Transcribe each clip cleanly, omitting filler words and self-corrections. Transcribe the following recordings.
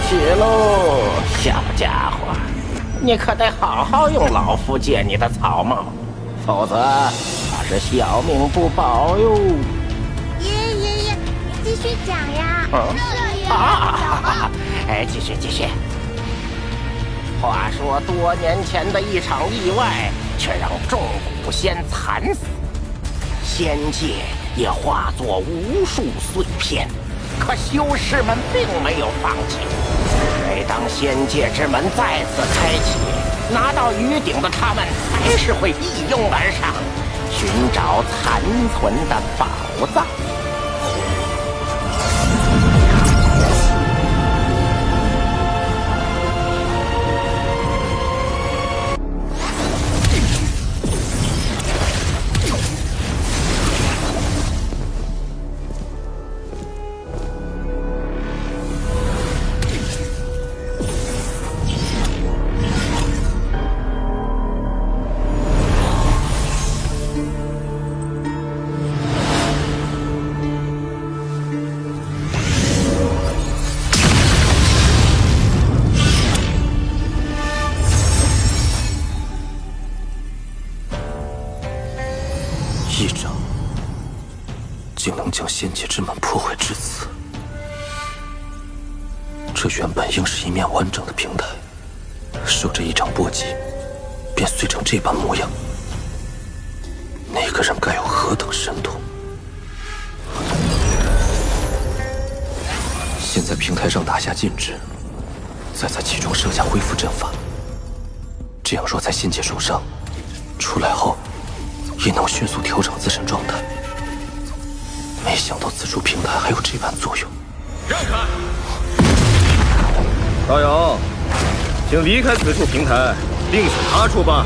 去喽，小家伙，你可得好好用老夫借你的草帽，否则怕是小命不保哟。爷爷，你继续讲呀。继续。话说多年前的一场意外，却让众古仙惨死，仙界也化作无数碎片。可修士们并没有放弃。每当仙界之门再次开启，拿到鱼鼎的他们还是会一拥而上，寻找残存的宝藏。一掌竟能将仙界之门破坏至此，这原本应是一面完整的平台，受这一掌波及，便碎成这般模样。那个人该有何等神通？先在平台上打下禁制，再在其中设下恢复阵法，这样若在仙界受伤，出来后也能迅速调整自身状态。没想到此处平台还有这般作用。让开！道友，请离开此处平台，另选他处吧。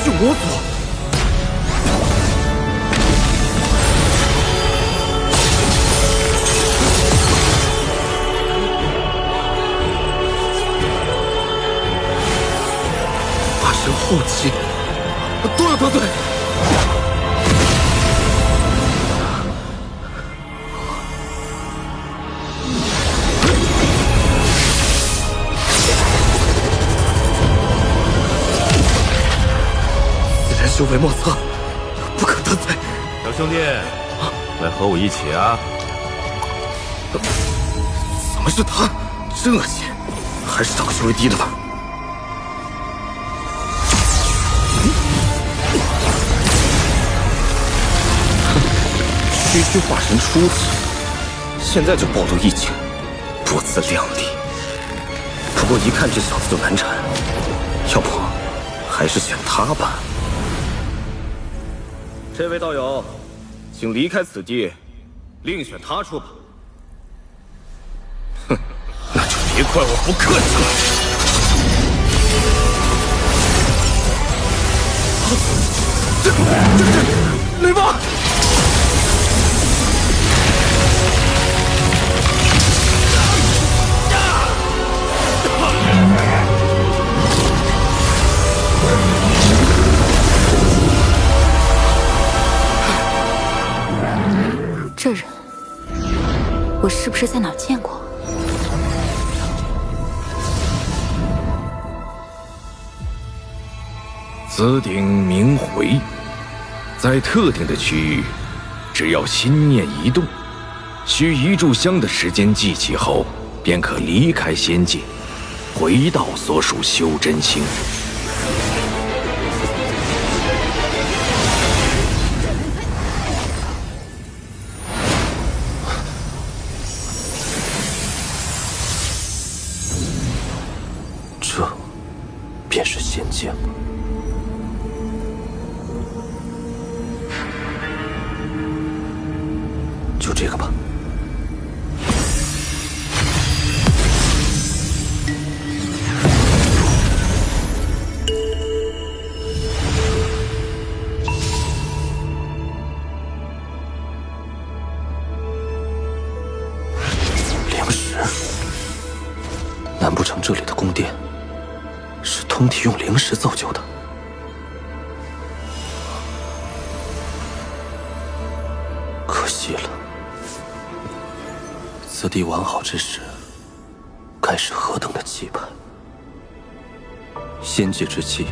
是魔族！化神后期，对。此人修为莫测，不可得罪。小兄弟，来和我一起啊！怎么是他？真恶心！还是找个修为低的吧。区区化神初期，现在就暴露异境，不自量力。不过一看这小子就难缠，要不还是选他吧。这位道友，请离开此地，另选他处吧。哼，那就别怪我不客气了。雷霸！这人，我是不是在哪儿见过？此鼎名回，在特定的区域，只要心念一动，需一炷香的时间记起后，便可离开仙界，回到所属修真星。这便是仙界吗？就这个吧。灵石，难不成这里的宫殿是通体用灵石造就的？息了。此地完好之时，该是何等的期盼！仙界之气，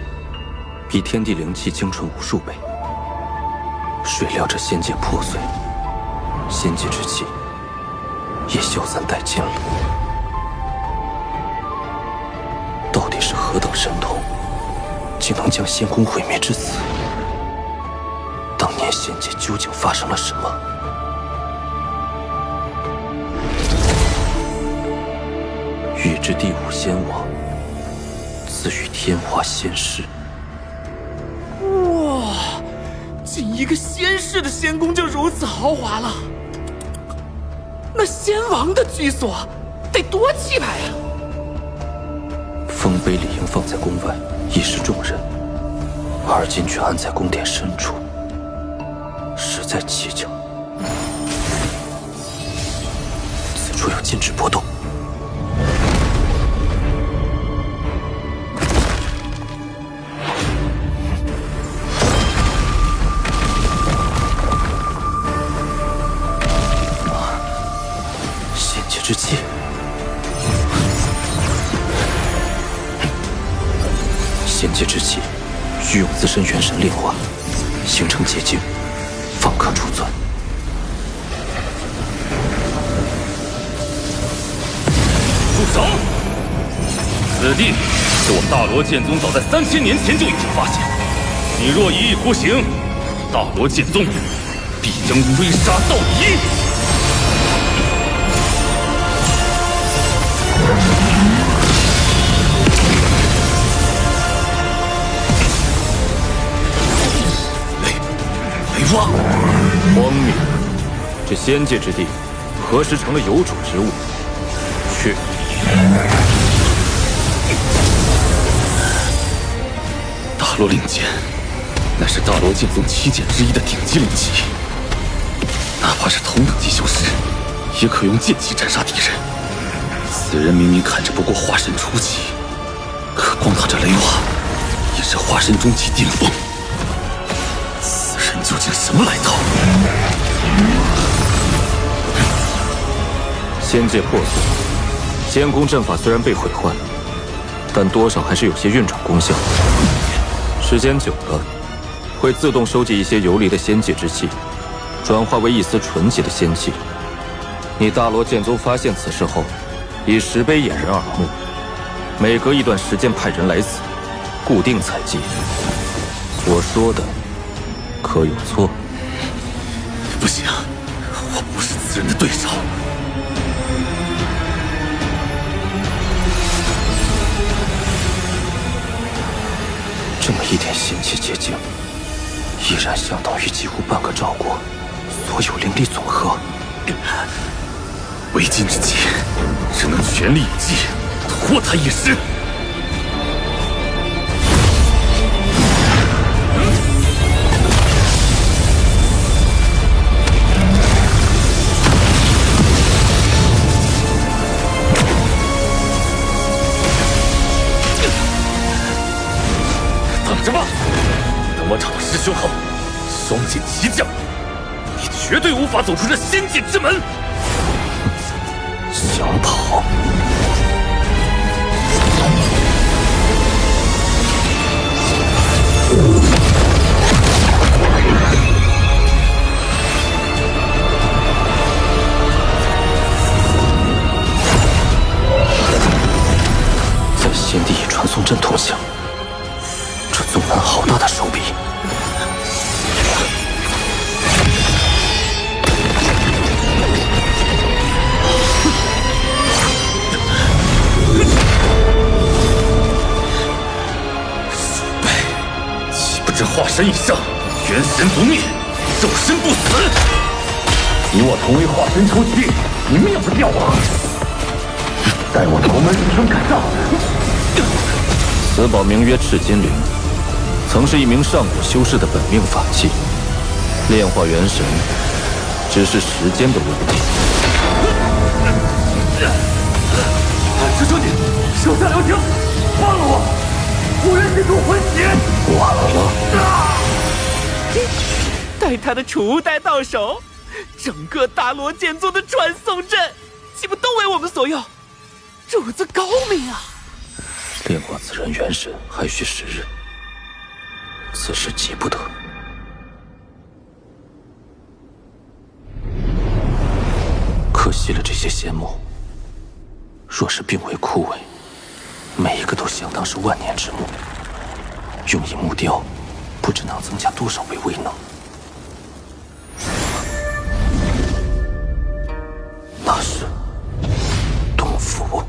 比天地灵气精纯无数倍。谁料这仙界破碎，仙界之气也消散殆尽了。到底是何等神通，竟能将仙宫毁灭至此？当年仙界究竟发生了什么？欲知第五仙王，自与天华仙师。哇，仅一个仙士的仙宫就如此豪华了，那仙王的居所得多气派呀！丰碑理应放在宫外，以示众人，而今却安在宫殿深处，实在蹊跷。此处有禁止波动。仙界之气。仙界之气，欲用自身元神炼化，形成结晶，方可储存。住手！此地是我大罗剑宗早在3000年前就已经发现，你若一意孤行，大罗剑宗必将追杀到底。荒谬！这仙界之地，何时成了有主之物？去！大罗令剑，乃是大罗剑宗7剑之一的顶级灵器，哪怕是同等级修士，也可用剑气斩杀敌人。此人明明看着不过化神初期，可光他这雷化，也是化神中期巅峰。究竟什么来头？仙界破碎，仙宫阵法虽然被毁坏，但多少还是有些运转功效。时间久了，会自动收集一些游离的仙界之气，转化为一丝纯洁的仙气。你大罗剑宗发现此事后，以石碑掩人耳目，每隔一段时间派人来此，固定采集。我说的可有错？不行，我不是此人的对手。这么一点仙气结晶，依然相当于几乎半个赵国所有灵力总和。为今之计，只能全力以赴，拖他一时。等我找到师兄后，双剑齐降，你绝对无法走出这仙界之门。想跑？在仙地以传送阵通向。这宗门好大的手笔！鼠辈，岂不知化神以上，元神不灭，肉身不死？你我同为化神初期，你灭不掉我！待我头门一声赶上。此宝名曰赤金灵。曾是一名上古修士的本命法器，炼化元神只是时间的问题。师兄弟，手下留情，放了我！无人之中混血！晚了。待他的储物袋到手，整个大罗剑宗的传送阵，岂不都为我们所用？主子高明啊！炼化此人元神还需时日，此事急不得。可惜了这些仙木，若是并未枯萎，每一个都相当是万年之木，用以木雕，不知能增加多少倍威能。那是洞府。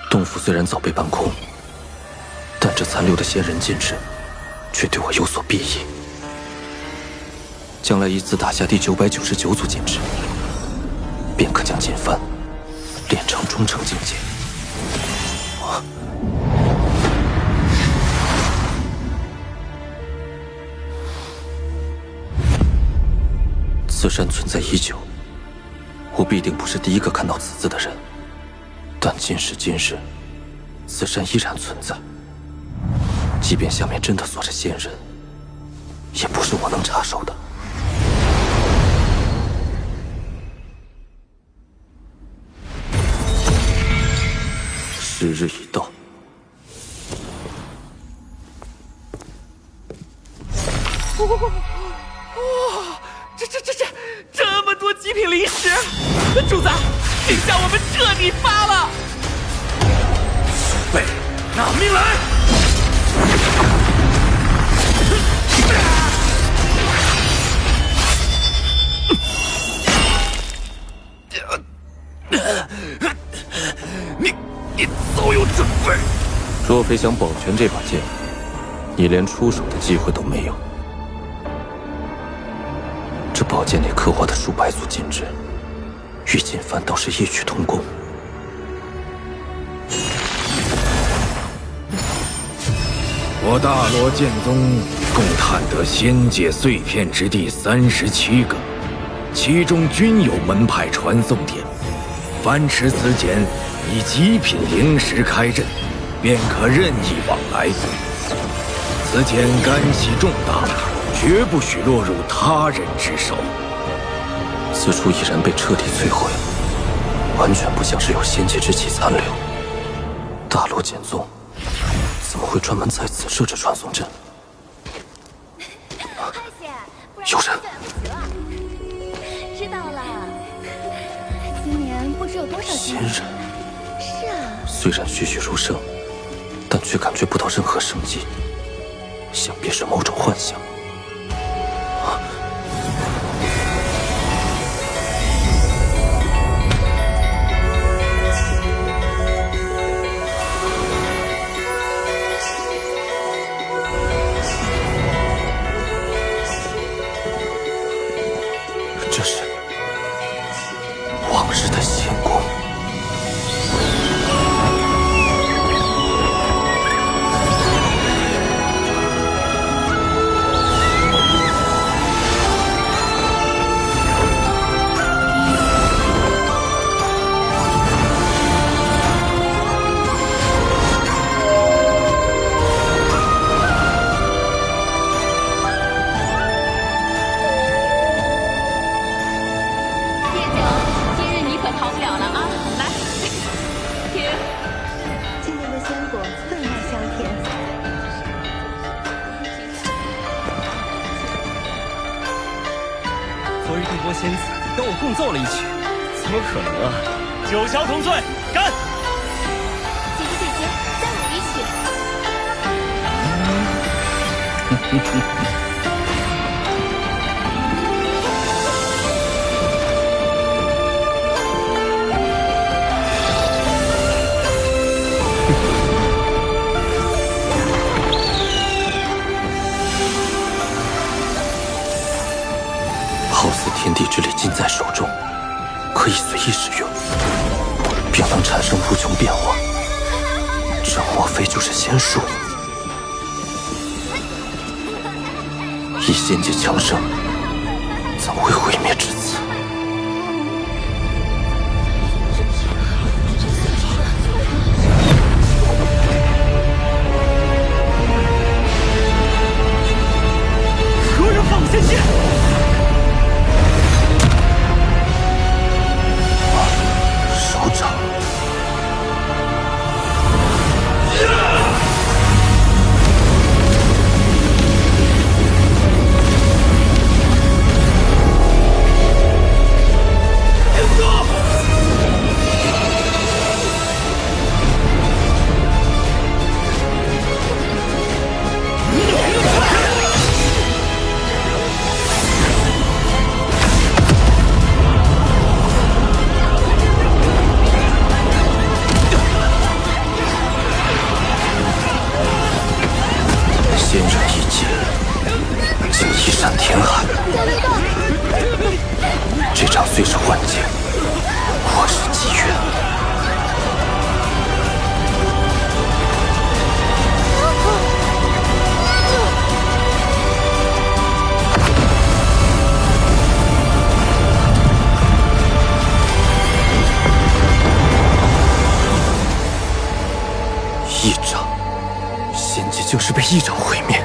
洞府虽然早被搬空，但这残留的仙人禁制，却对我有所裨益。将来依次打下第999组禁制，便可将锦帆炼成中成境界。此山存在已久，我必定不是第一个看到此字的人。但今时今日，此山依然存在。即便下面真的锁着仙人，也不是我能插手的。时日已到。哇，这么多极品灵石，主子，这下我们彻底发了！备，拿命来！你早有准备。若非想保全这把剑，你连出手的机会都没有。这宝剑内刻画的数百组禁制，与锦帆倒是异曲同工。我大罗剑宗共探得仙界碎片之地37个，其中均有门派传送点。凡持此剑以极品灵石开阵，便可任意往来。此剑干系重大，绝不许落入他人之手。此处已然被彻底摧毁，完全不像是有仙界之气残留。大罗剑宗怎么会专门在此设置传送阵？有人！知道了。今年不知有多少仙人。是啊。虽然栩栩如生，但却感觉不到任何生机，想必是某种幻象。这是往日的仙宫。昨日帝国仙子跟我共奏了一曲，怎么可能啊！九霄同岁，干！姐姐，再舞一曲。好似天地之力尽在手中，可以随意使用，并能产生无穷变化。这莫非就是仙术？以仙界强盛，怎会毁灭至此？战天海。这场虽是幻境，我是机缘。一掌，仙界竟是被一掌毁灭。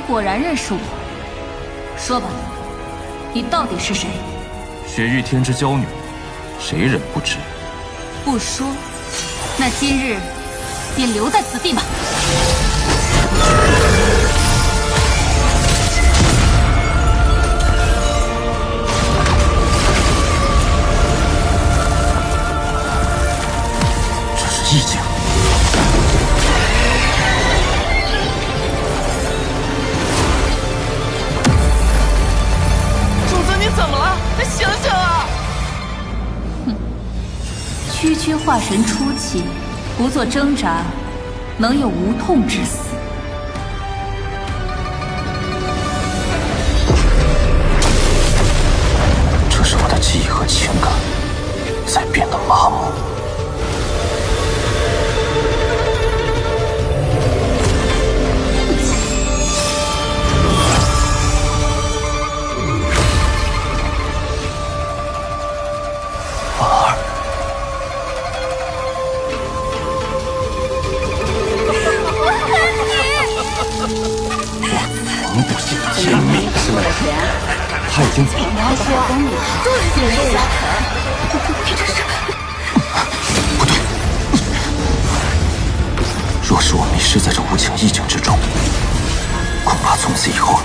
果然认识我，说吧，你到底是谁？雪域天之娇女，谁人不知？不说，那今日便留在此地吧。这是意境。怎么了？醒醒啊！哼，区区化神初期，不做挣扎，能有无痛之死？这是我的记忆和情感在变得麻木。天命之人，他已经走了。不对，若是我迷失在这无情意境之中，恐怕从此以后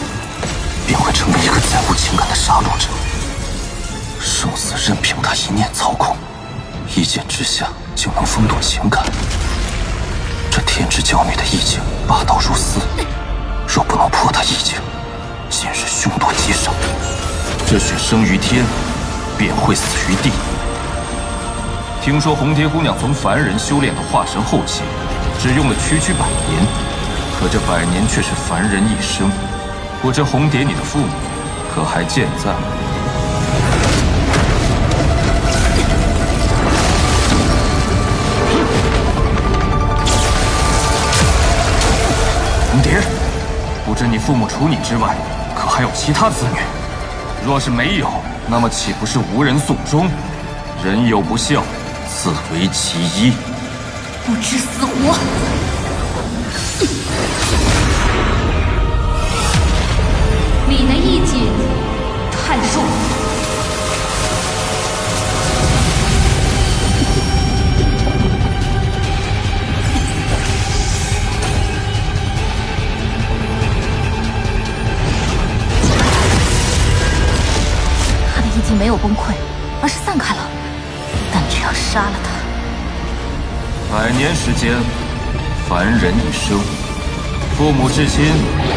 便会成为一个再无情感的杀戮者。生死任凭他一念操控，一剑之下就能风动情感。这天之娇女的意境霸道如斯，若不能破她意境，今日凶多吉少。这雪生于天，便会死于地。听说红蝶姑娘从凡人修炼到化神后期，只用了区区100年，可这100年却是凡人一生。不知红蝶你的父母可还健在？红蝶，不知你父母除你之外，可还有其他子女？若是没有，那么岂不是无人送终？人有不孝，此为其一。不知死活！你的意境太弱。他的意境没有崩溃，而是散开了。但只要杀了他100年时间，凡人一生，父母至亲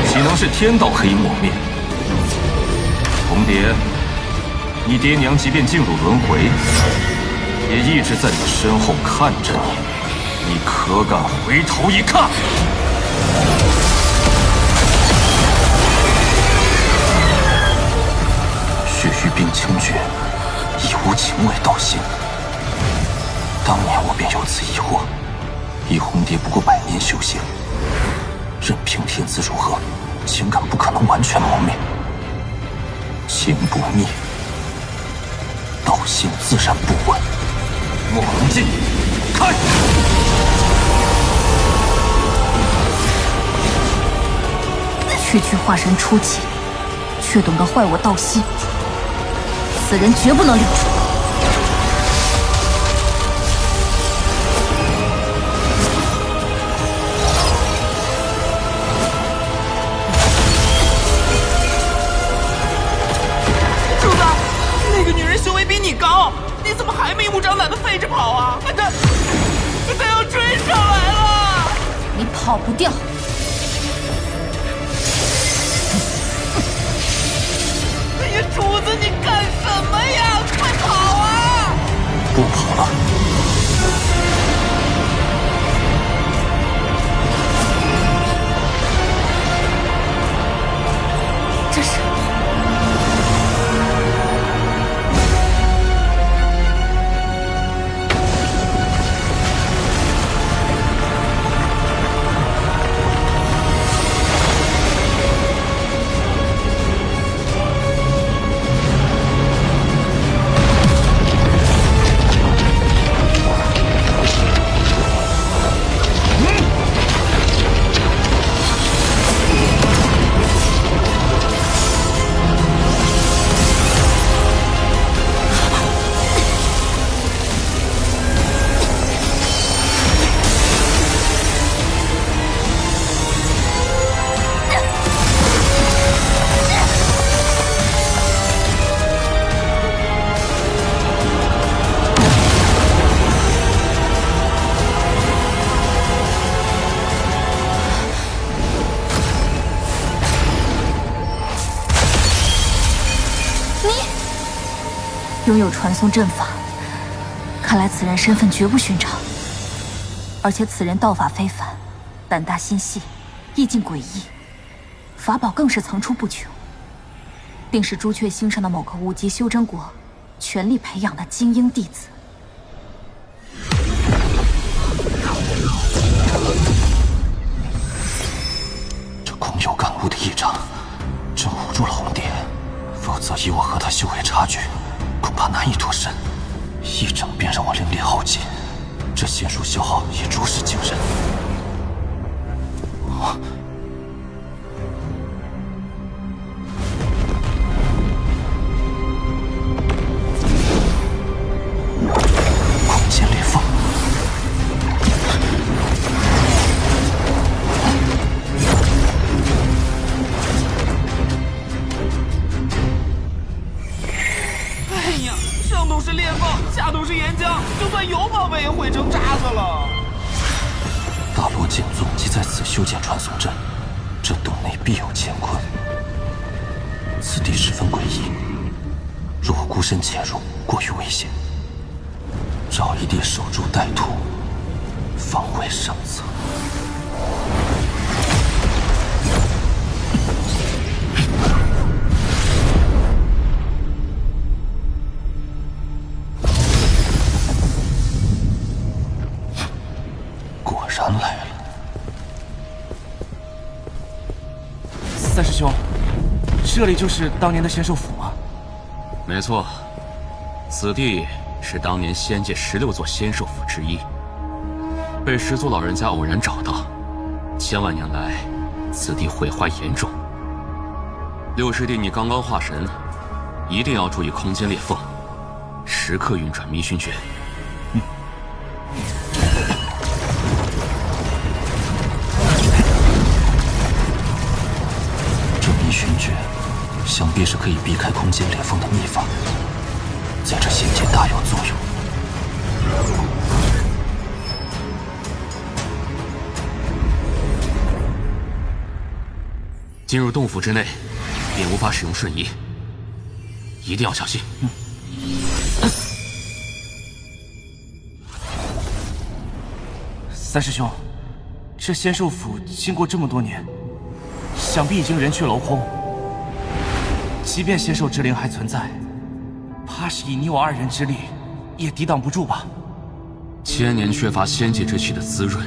岂能是天道可以抹灭？红蝶，你爹娘即便进入轮回，也一直在你身后看着你，你可敢回头一看？血域冰清诀，以无情为道心。当年我便有此疑惑，以红蝶不过100年修行，任凭天资如何，情感不可能完全磨灭。情不灭，道心自然不稳。莫龙镜，开！区区化神初期，却懂得坏我道心，此人绝不能留住。主子，那个女人修为比你高，你怎么还明目张胆的飞着跑啊？她要追上来了！你跑不掉。哎呀，主子，你干什么呀？快跑啊！不跑了。这是。拥有传送阵法，看来此人身份绝不寻常。而且此人道法非凡，胆大心细，意境诡异，法宝更是层出不穷，定是朱雀星上的某个5级修真国全力培养的精英弟子。这空有感悟的一掌，真唬住了红蝶，否则以我和他修为差距，恐怕难以脱身。一掌便让我灵力耗尽，这仙术消耗也着实惊人。空间裂缝。哎呀，上头是裂缝，下头是岩浆，就算有宝贝也毁成渣子了。大罗剑宗即在此修建传送阵，这洞内必有乾坤。此地十分诡异，若我孤身潜入，过于危险。找一地守株待兔，方为上策。果然来了。三师兄，这里就是当年的仙兽府吗？没错，此地是当年仙界16座仙兽府之一，被始祖老人家偶然找到。千万年来，此地毁坏严重。六师弟，你刚刚化神，一定要注意空间裂缝，时刻运转迷熏诀。这迷熏诀，想必是可以避开空间裂缝的秘法，在这仙界大有作用。进入洞府之内，便无法使用瞬移，一定要小心。三师兄，这仙兽府经过这么多年，想必已经人去楼空。即便仙兽之灵还存在，怕是以你我2人之力，也抵挡不住吧？千年缺乏仙界之气的滋润，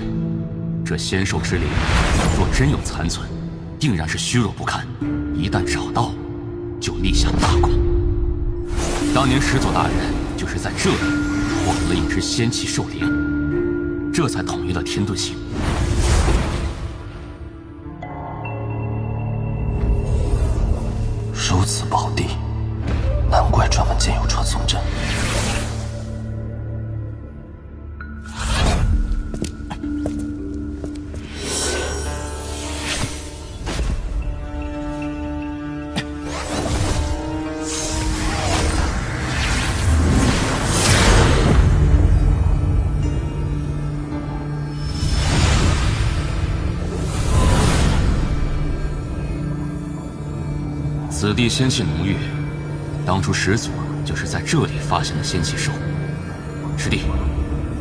这仙兽之灵若真有残存，定然是虚弱不堪。一旦找到，就立下大功。当年始祖大人就是在这里获得了一只仙气兽灵，这才统一了天遁星。如此宝地，难怪专门建有传送阵。此地仙气浓郁，当初始祖就是在这里发现的仙气兽。师弟，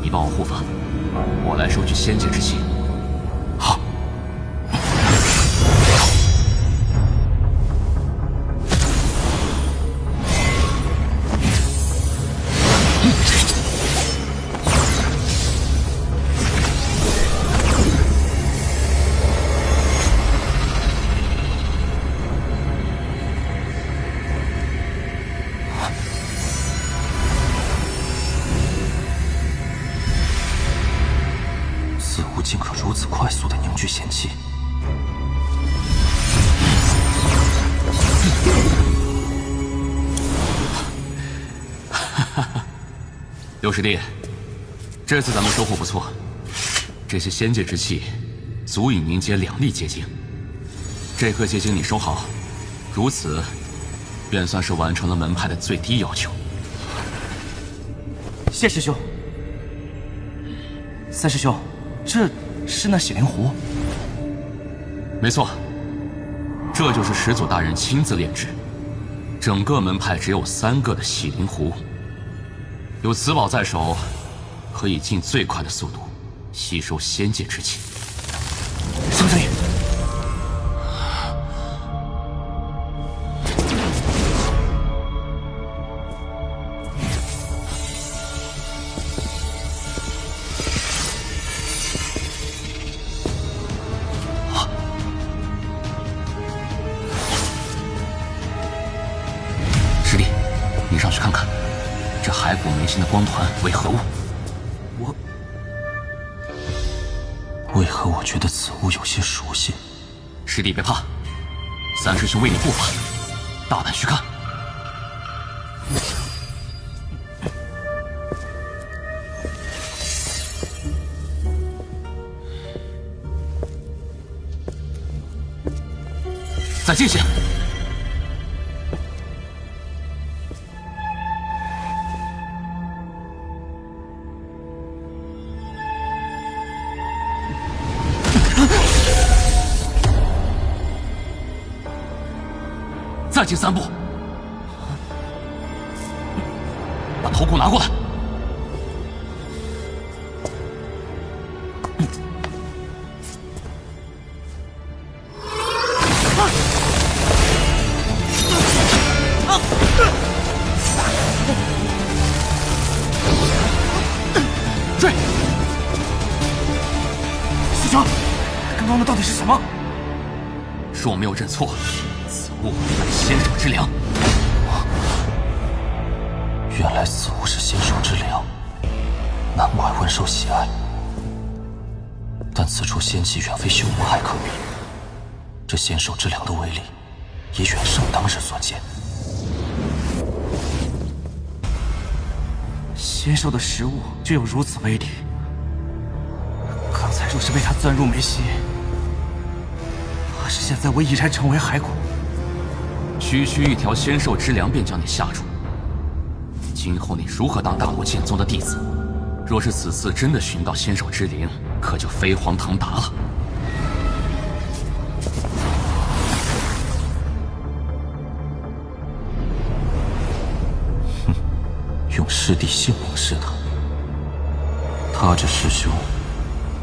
你帮我护法，我来收取仙界之气。好。似乎竟可如此快速地凝聚仙气。六师弟，这次咱们收获不错，这些仙界之气足以凝结2粒结晶。这颗结晶你收好，如此便算是完成了门派的最低要求。谢师兄。三师兄，这是那洗灵壶？没错，这就是始祖大人亲自炼制，整个门派只有3个的洗灵壶。有此宝在手，可以尽最快的速度吸收仙界之气。什么声音？师弟，你上去看看，这骸骨眉心的光团为何物？为何我觉得此物有些熟悉？师弟别怕，三师兄为你护法，大胆去看。再近些。再进3步，把头骨拿过来。追！师兄，刚刚的到底是什么？若没有认错，物乃仙手之粮。原来此物是仙手之粮，难怪温受喜爱。但此处仙气远非修魔海可比，这仙手之粮的威力也远胜当日所见。仙兽的食物就有如此威力，刚才若是被他钻入眉心，怕是现在我已然成为骸骨。区区一条仙兽之粮便将你吓住，今后你如何当大魔剑宗的弟子？若是此次真的寻到仙兽之灵，可就飞黄腾达了。哼，用师弟性命试他，他这师兄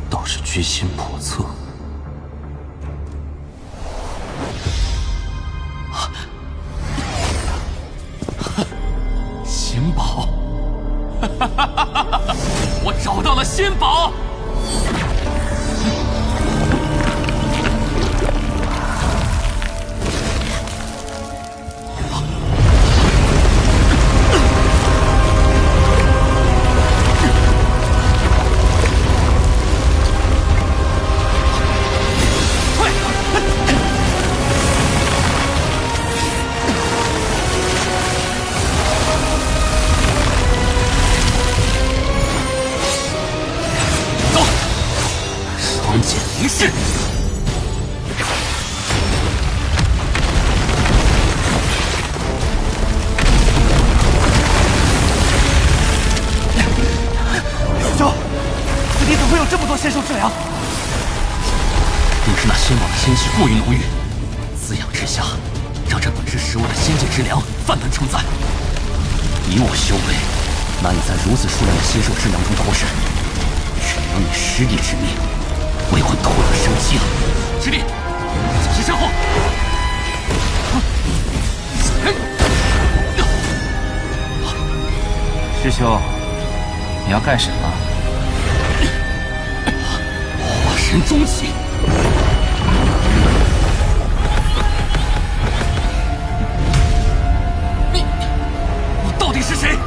倒是居心叵测。仙宝，我找到了仙宝！事。师兄，此地怎么会有这么多仙兽之粮？定是那仙王的仙气过于浓郁，滋养之下，让这本是食物的仙界之粮泛滥成灾。以我修为，难以在如此数量的仙兽之粮中脱身，只能以师弟之命为我夺得生机了。师弟，小心身后！师兄，你要干什么？化神终起。你到底是谁？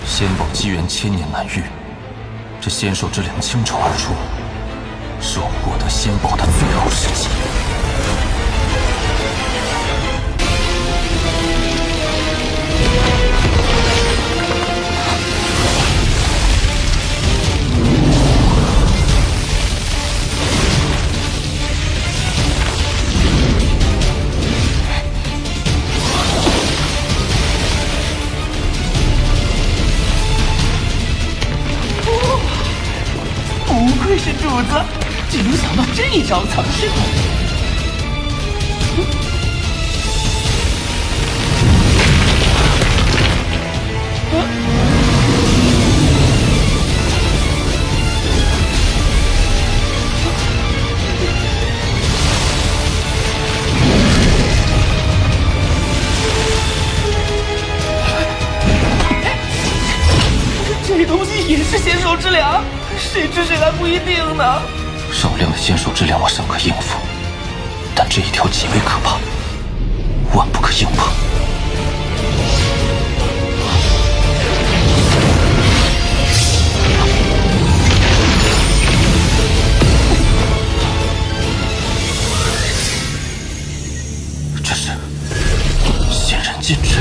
仙宝机缘千年难遇，这仙兽之粮倾巢而出，是我获得仙宝的最后时机。不愧是主子，竟能想到这一招藏身。这东西也是仙兽之粮，谁吃谁还不一定呢。少量的仙兽之粮我尚可应付，但这一条极为可怕，万不可硬碰。这是仙人禁制。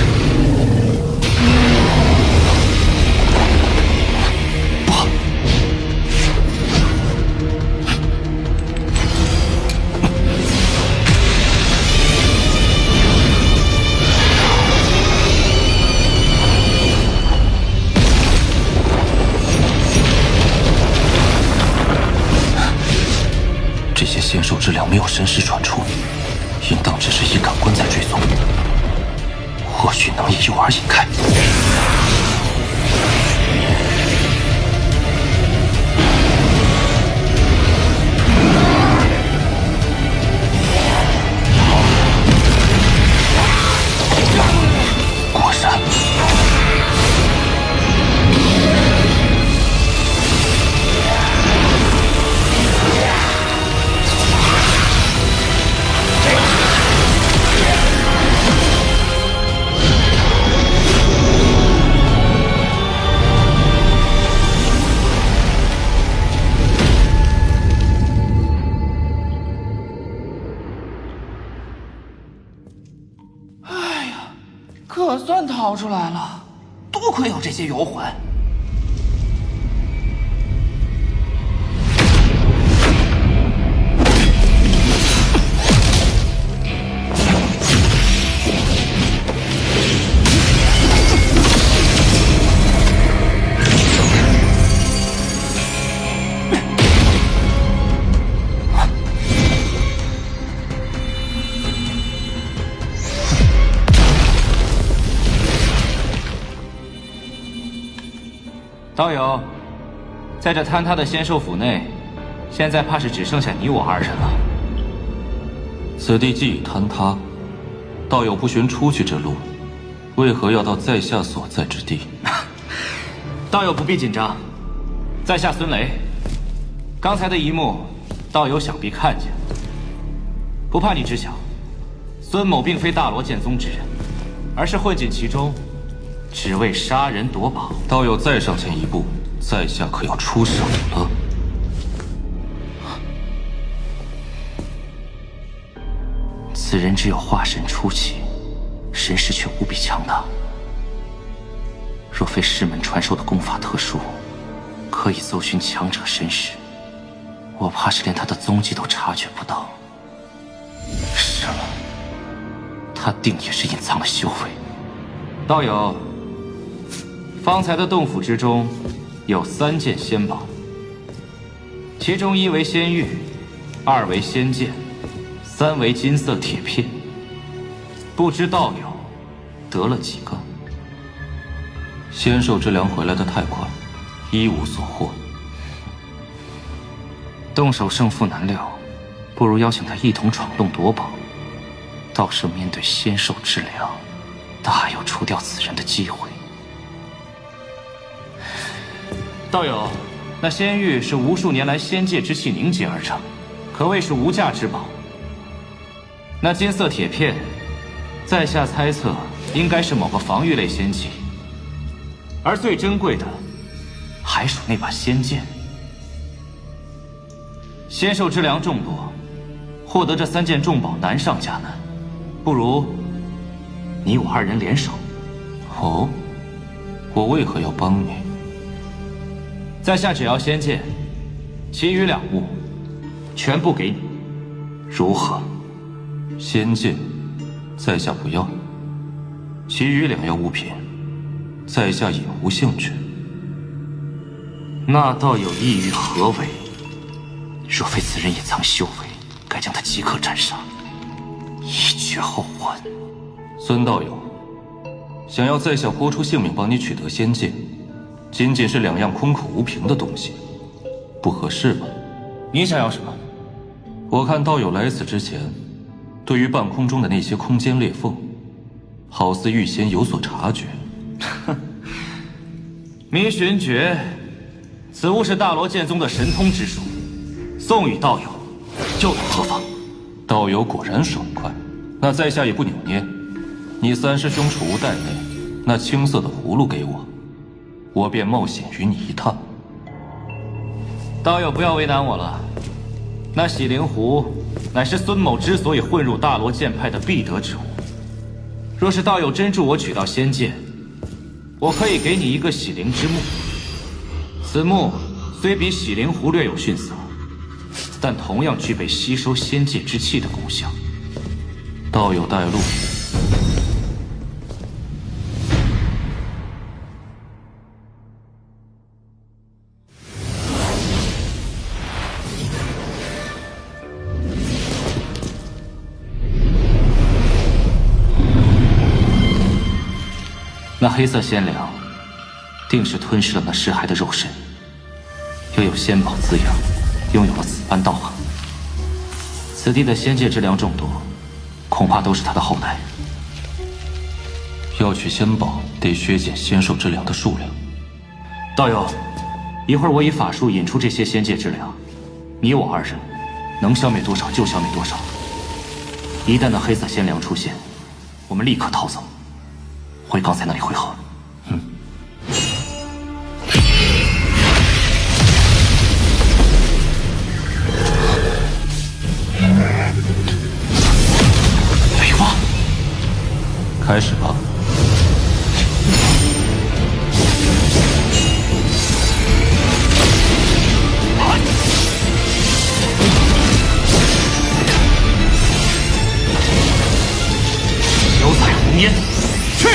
这些仙兽之粮没有神识传出，应当只是以感官在追踪，或许能以诱饵引开。果然。可算逃出来了，多亏有这些游魂。道友，在这坍塌的仙兽府内，现在怕是只剩下你我二人了。此地既已坍塌，道友不寻出去之路，为何要到在下所在之地？道友不必紧张，在下孙雷。刚才的一幕，道友想必看见。不怕你知晓，孙某并非大罗剑宗之人，而是混进其中，只为杀人夺宝。道友再上前一步，在下可要出手了。此人只有化神初期，身世却无比强大。若非师门传授的功法特殊，可以搜寻强者身世，我怕是连他的踪迹都察觉不到。是了，他定也是隐藏了修为。道友，方才的洞府之中有3件仙宝，其中1为仙玉，2为仙剑，3为金色铁片。不知道友得了几个？仙兽之粮回来的太快，一无所获。动手胜负难料，不如邀请他一同闯洞夺宝。到时面对仙兽之粮，大有除掉此人的机会。道友，那仙玉是无数年来仙界之气凝结而成，可谓是无价之宝。那金色铁片，在下猜测应该是某个防御类仙器，而最珍贵的还属那把仙剑。仙兽之粮众多，获得这3件重宝难上加难，不如你我2人联手。哦，我为何要帮你？在下只要仙剑，其余2物全部给你，如何？仙剑，在下不要；其余2样物品，在下也无兴趣。那倒有异于何为？若非此人隐藏修为，该将他即刻斩杀，以绝后患。孙道友，想要在下豁出性命帮你取得仙剑，仅仅是2样空口无凭的东西，不合适吧？你想要什么？我看道友来此之前，对于半空中的那些空间裂缝，好似预先有所察觉。迷寻诀，此物是大罗剑宗的神通之术，送与道友，又有何妨？道友果然爽快，那在下也不扭捏。你3师兄储物袋内那青色的葫芦给我，我便冒险与你一趟。道友不要为难我了，那洗灵壶乃是孙某之所以混入大罗剑派的必得之物。若是道友真助我取到仙剑，我可以给你一个洗灵之木。此木虽比洗灵壶略有逊色，但同样具备吸收仙界之气的功效。道友带路。那黑色仙粮，定是吞噬了那尸骸的肉身，又有仙宝滋养，拥有了此般道行。此地的仙界之粮众多，恐怕都是他的后代。要取仙宝，得削减仙兽之粮的数量。道友，一会儿我以法术引出这些仙界之粮，你我2人能消灭多少就消灭多少。一旦那黑色仙粮出现，我们立刻逃走，回刚才那里汇合。废话，开始吧。九彩红烟，去！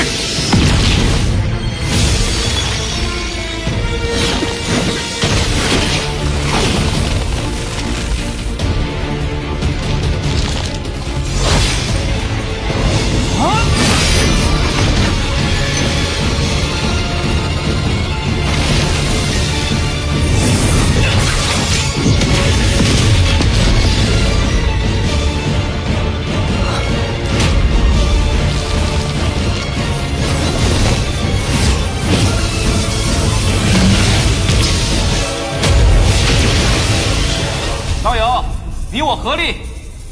道友，你我合力，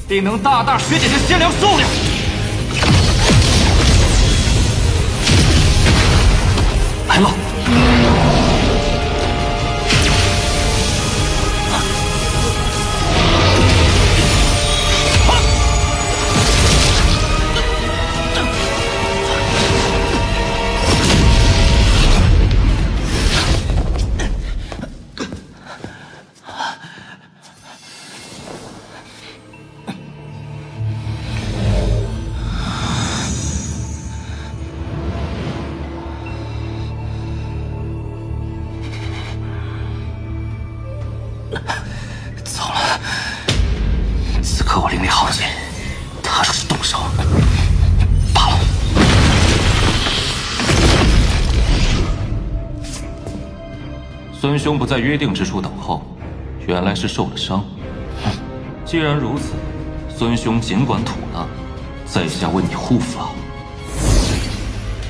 定能大大削减这仙粮数量。来了！可我灵力耗尽，他若是动手，罢了。孙兄不在约定之处等候，原来是受了伤。既然如此，孙兄尽管吐纳，在下为你护法。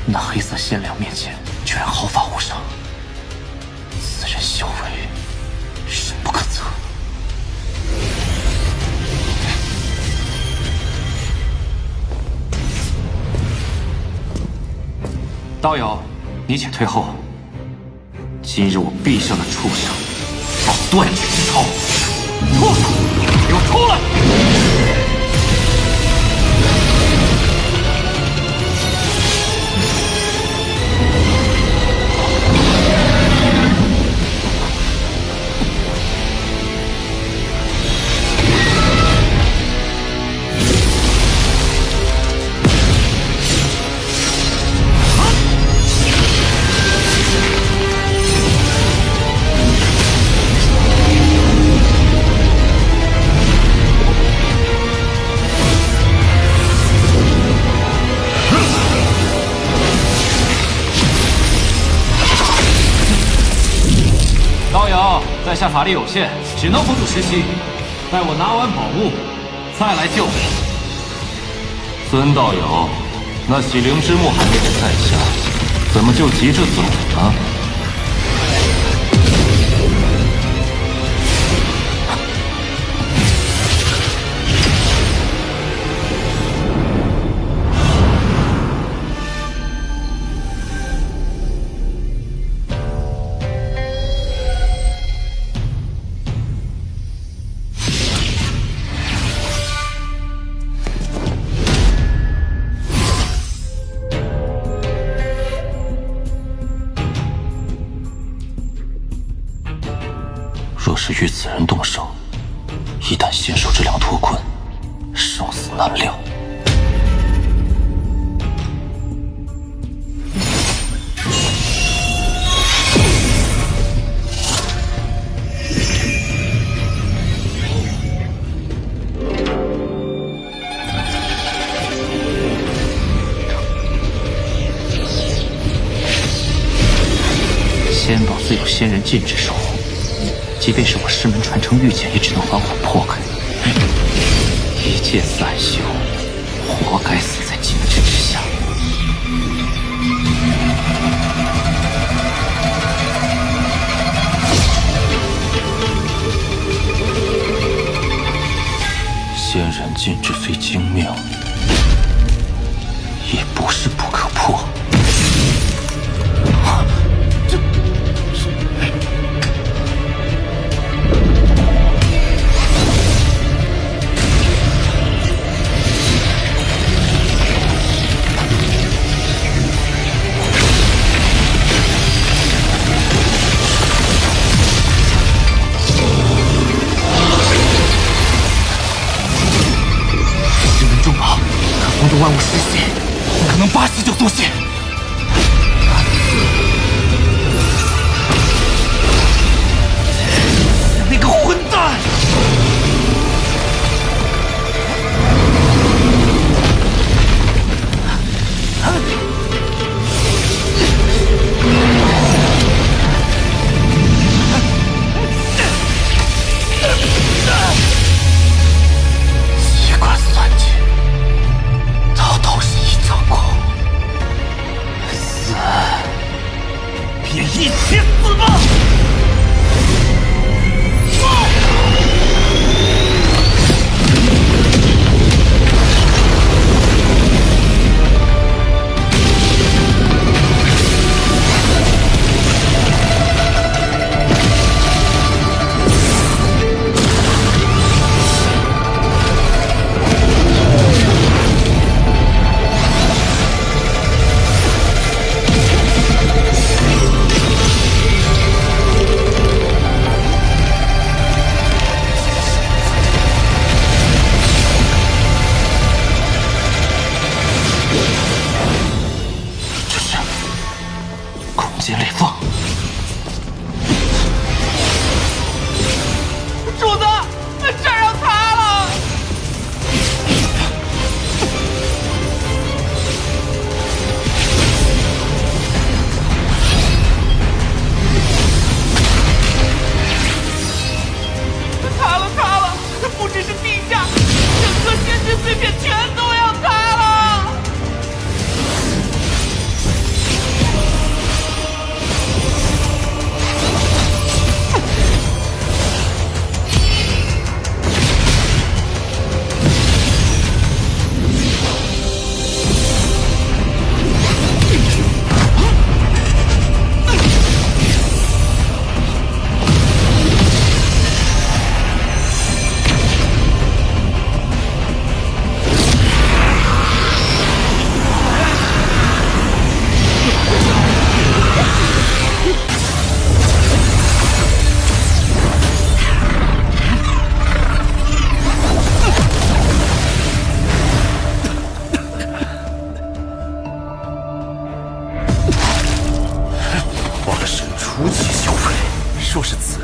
那黑色仙良面前居然毫发无伤，此人修为深不可测。道友，你且退后。今日我必向那畜生报断绝之仇！畜生，给我出来！在下法力有限，只能辅助实习。待我拿完宝物，再来救你。孙道友，那洗灵之木还没给在下，怎么就急着走呢？若是与此人动手，一旦仙兽之量脱困，生死难料。仙宝虽有仙人禁制守护，即便是我师门传承御剑，也只能缓缓破开。一剑散修，活该死在禁制之下。仙人禁制非精妙，也不是不可破。万物失血，不可能8时就速现。那个混蛋！机关算尽。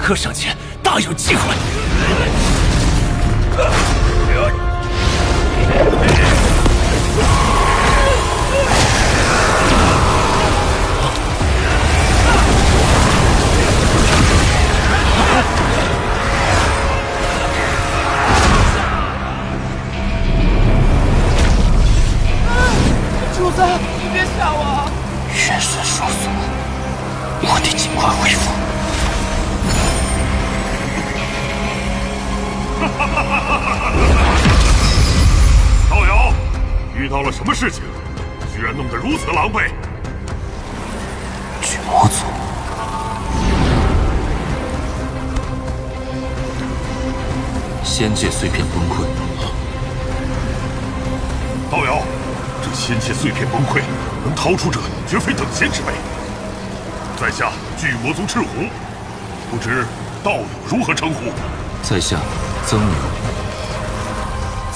刻上前，大有机会。主子，你别吓我！元神受损，我得尽快恢复。道友，遇到了什么事情？居然弄得如此狼狈！巨魔族，仙界碎片崩溃。道友，这仙界碎片崩溃，能逃出者绝非等闲之辈。在下巨魔族赤狐，不知道友如何称呼？在下曾牛。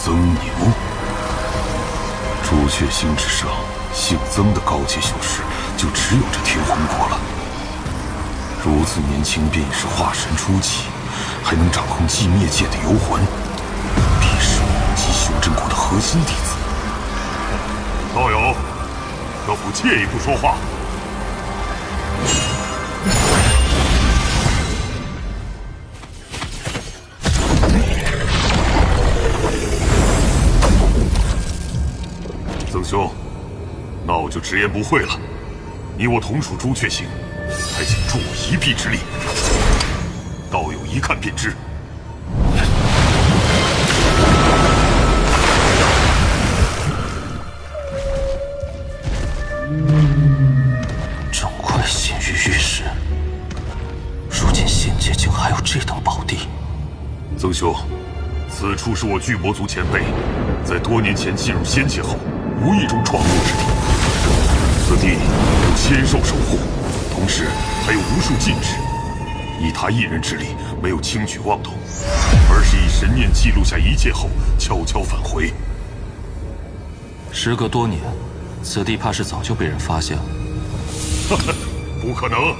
曾牛，朱雀星之上，姓曾的高阶修士就只有这天魂国了。如此年轻便已是化神初期，还能掌控寂灭界的游魂，必是五级修真国的核心弟子。道友，可否借一步说话？曾兄，那我就直言不讳了。你我同属朱雀星，还请助我一臂之力。道友一看便知。整块仙域玉石，如今仙界竟还有这等宝地。曾兄，此处是我巨魔族前辈在多年前进入仙界后无意中闯入之地。此地有仙兽守护，同时还有无数禁制。以他一人之力，没有轻举妄动，而是以神念记录下一切后，悄悄返回。时隔多年，此地怕是早就被人发现了。不可能，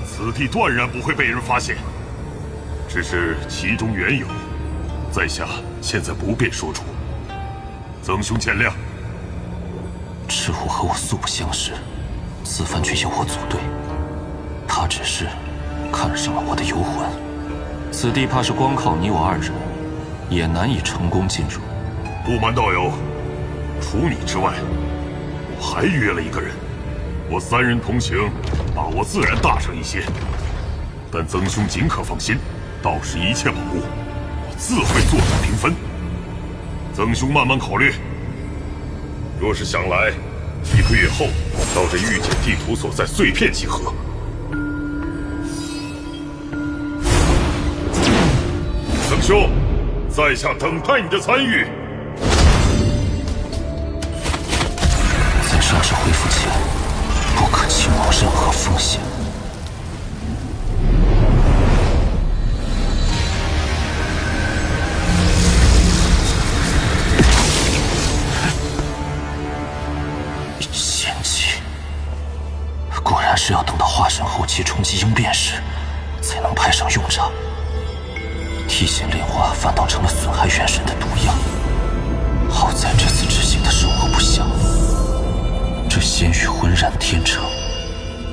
此地断然不会被人发现。只是其中缘由，在下现在不便说出。曾兄见谅。赤狐和我素不相识，此番却由我组队，他只是看上了我的游魂。此地怕是光靠你我二人，也难以成功进入。不瞒道友，除你之外，我还约了一个人。我三人同行，把握自然大上一些。但曾兄尽可放心，到时一切宝物，我自会做主平分。曾兄慢慢考虑。若是想来，1个月后到这御姐地图所在碎片集合。曾兄，在下等待你的参与。在伤势恢复前，不可轻冒任何风险。仙气，果然是要等到化神后期冲击应变时，才能派上用场。提前炼化反倒成了损害元神的毒药。好在这次执行的收获不小。这仙域浑然天成，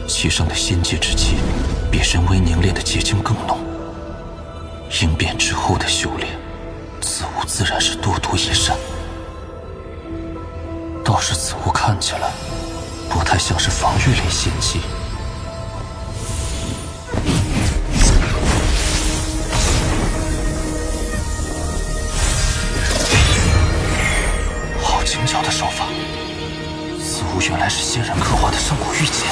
其上的仙界之气比人为凝练的结晶更浓。应变之后的修炼，此物自然是多多益善。倒是此物看起来不太像是防御类仙器。好精巧的手法，此物原来是仙人刻画的上古玉简。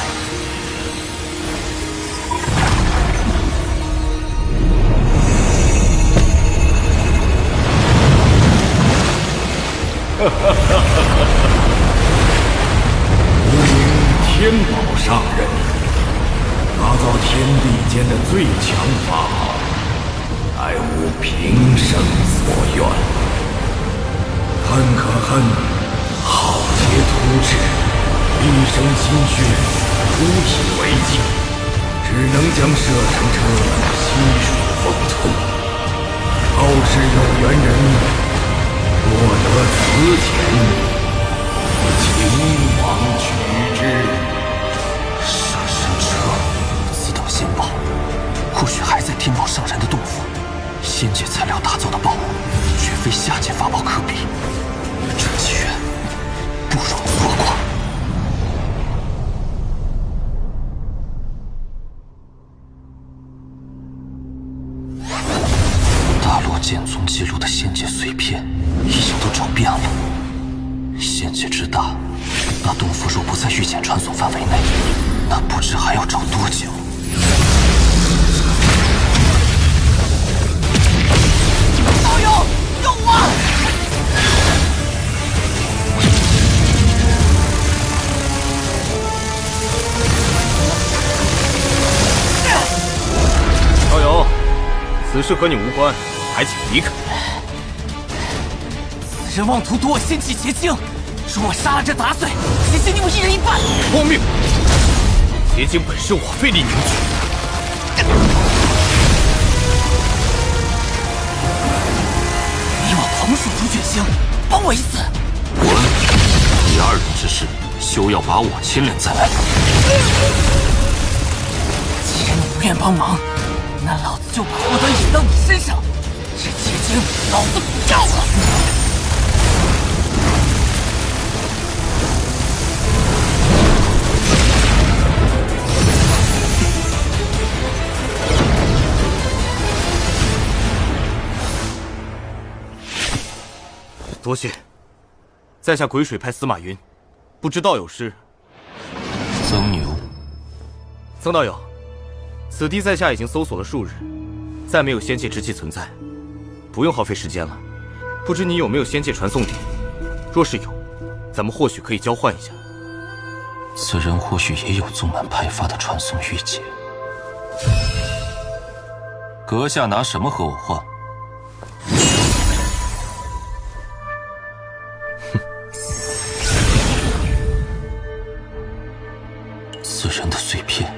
天宝上人，打造天地间的最强法宝，乃吾平生所愿。恨可恨，浩劫突至，一生心血，无以为继。只能将摄神车悉数封存。后世有缘人若得此钱，秦王取之。摄神车，此等仙宝，或许还在天宝上人的洞府。仙界材料打造的宝物，绝非下界法宝可比。这机缘，不容错过。大罗剑宗记录的仙界碎片，已经都找遍了。仙界之大，那洞府若不在御剑传送范围内，那不知还要找多久。道友，救我！道友，此事和你无关，还请离开。此人妄图夺我仙气结晶，若我杀了这杂碎，结晶定我一人一半。荒谬！结晶本是我费力凝聚。你我同属朱雀星，帮我一次。滚！你二人之事，休要把我牵连在内。既然你不愿帮忙，那老子就把祸端引到你身上。这结晶，老子不要了！多谢。在下鬼水派司马云，不知道有失。曾牛，曾道友，此地在下已经搜索了数日，再没有仙界之气存在，不用耗费时间了。不知你有没有仙界传送鼎？若是有，咱们或许可以交换一下。此人或许也有宗门派发的传送玉剑。阁下拿什么和我换？此人的碎片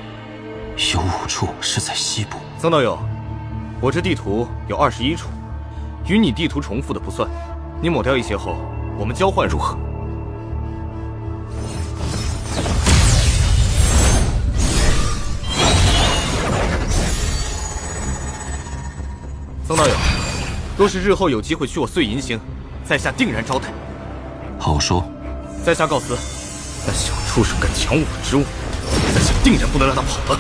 有5处是在西部。曾道友，我这地图有21处，与你地图重复的不算。你抹掉一些后，我们交换如何？曾道友，若是日后有机会去我碎银星，在下定然招待。好说。在下告辞。那小畜生敢抢我之物，在下定然不能让他跑了。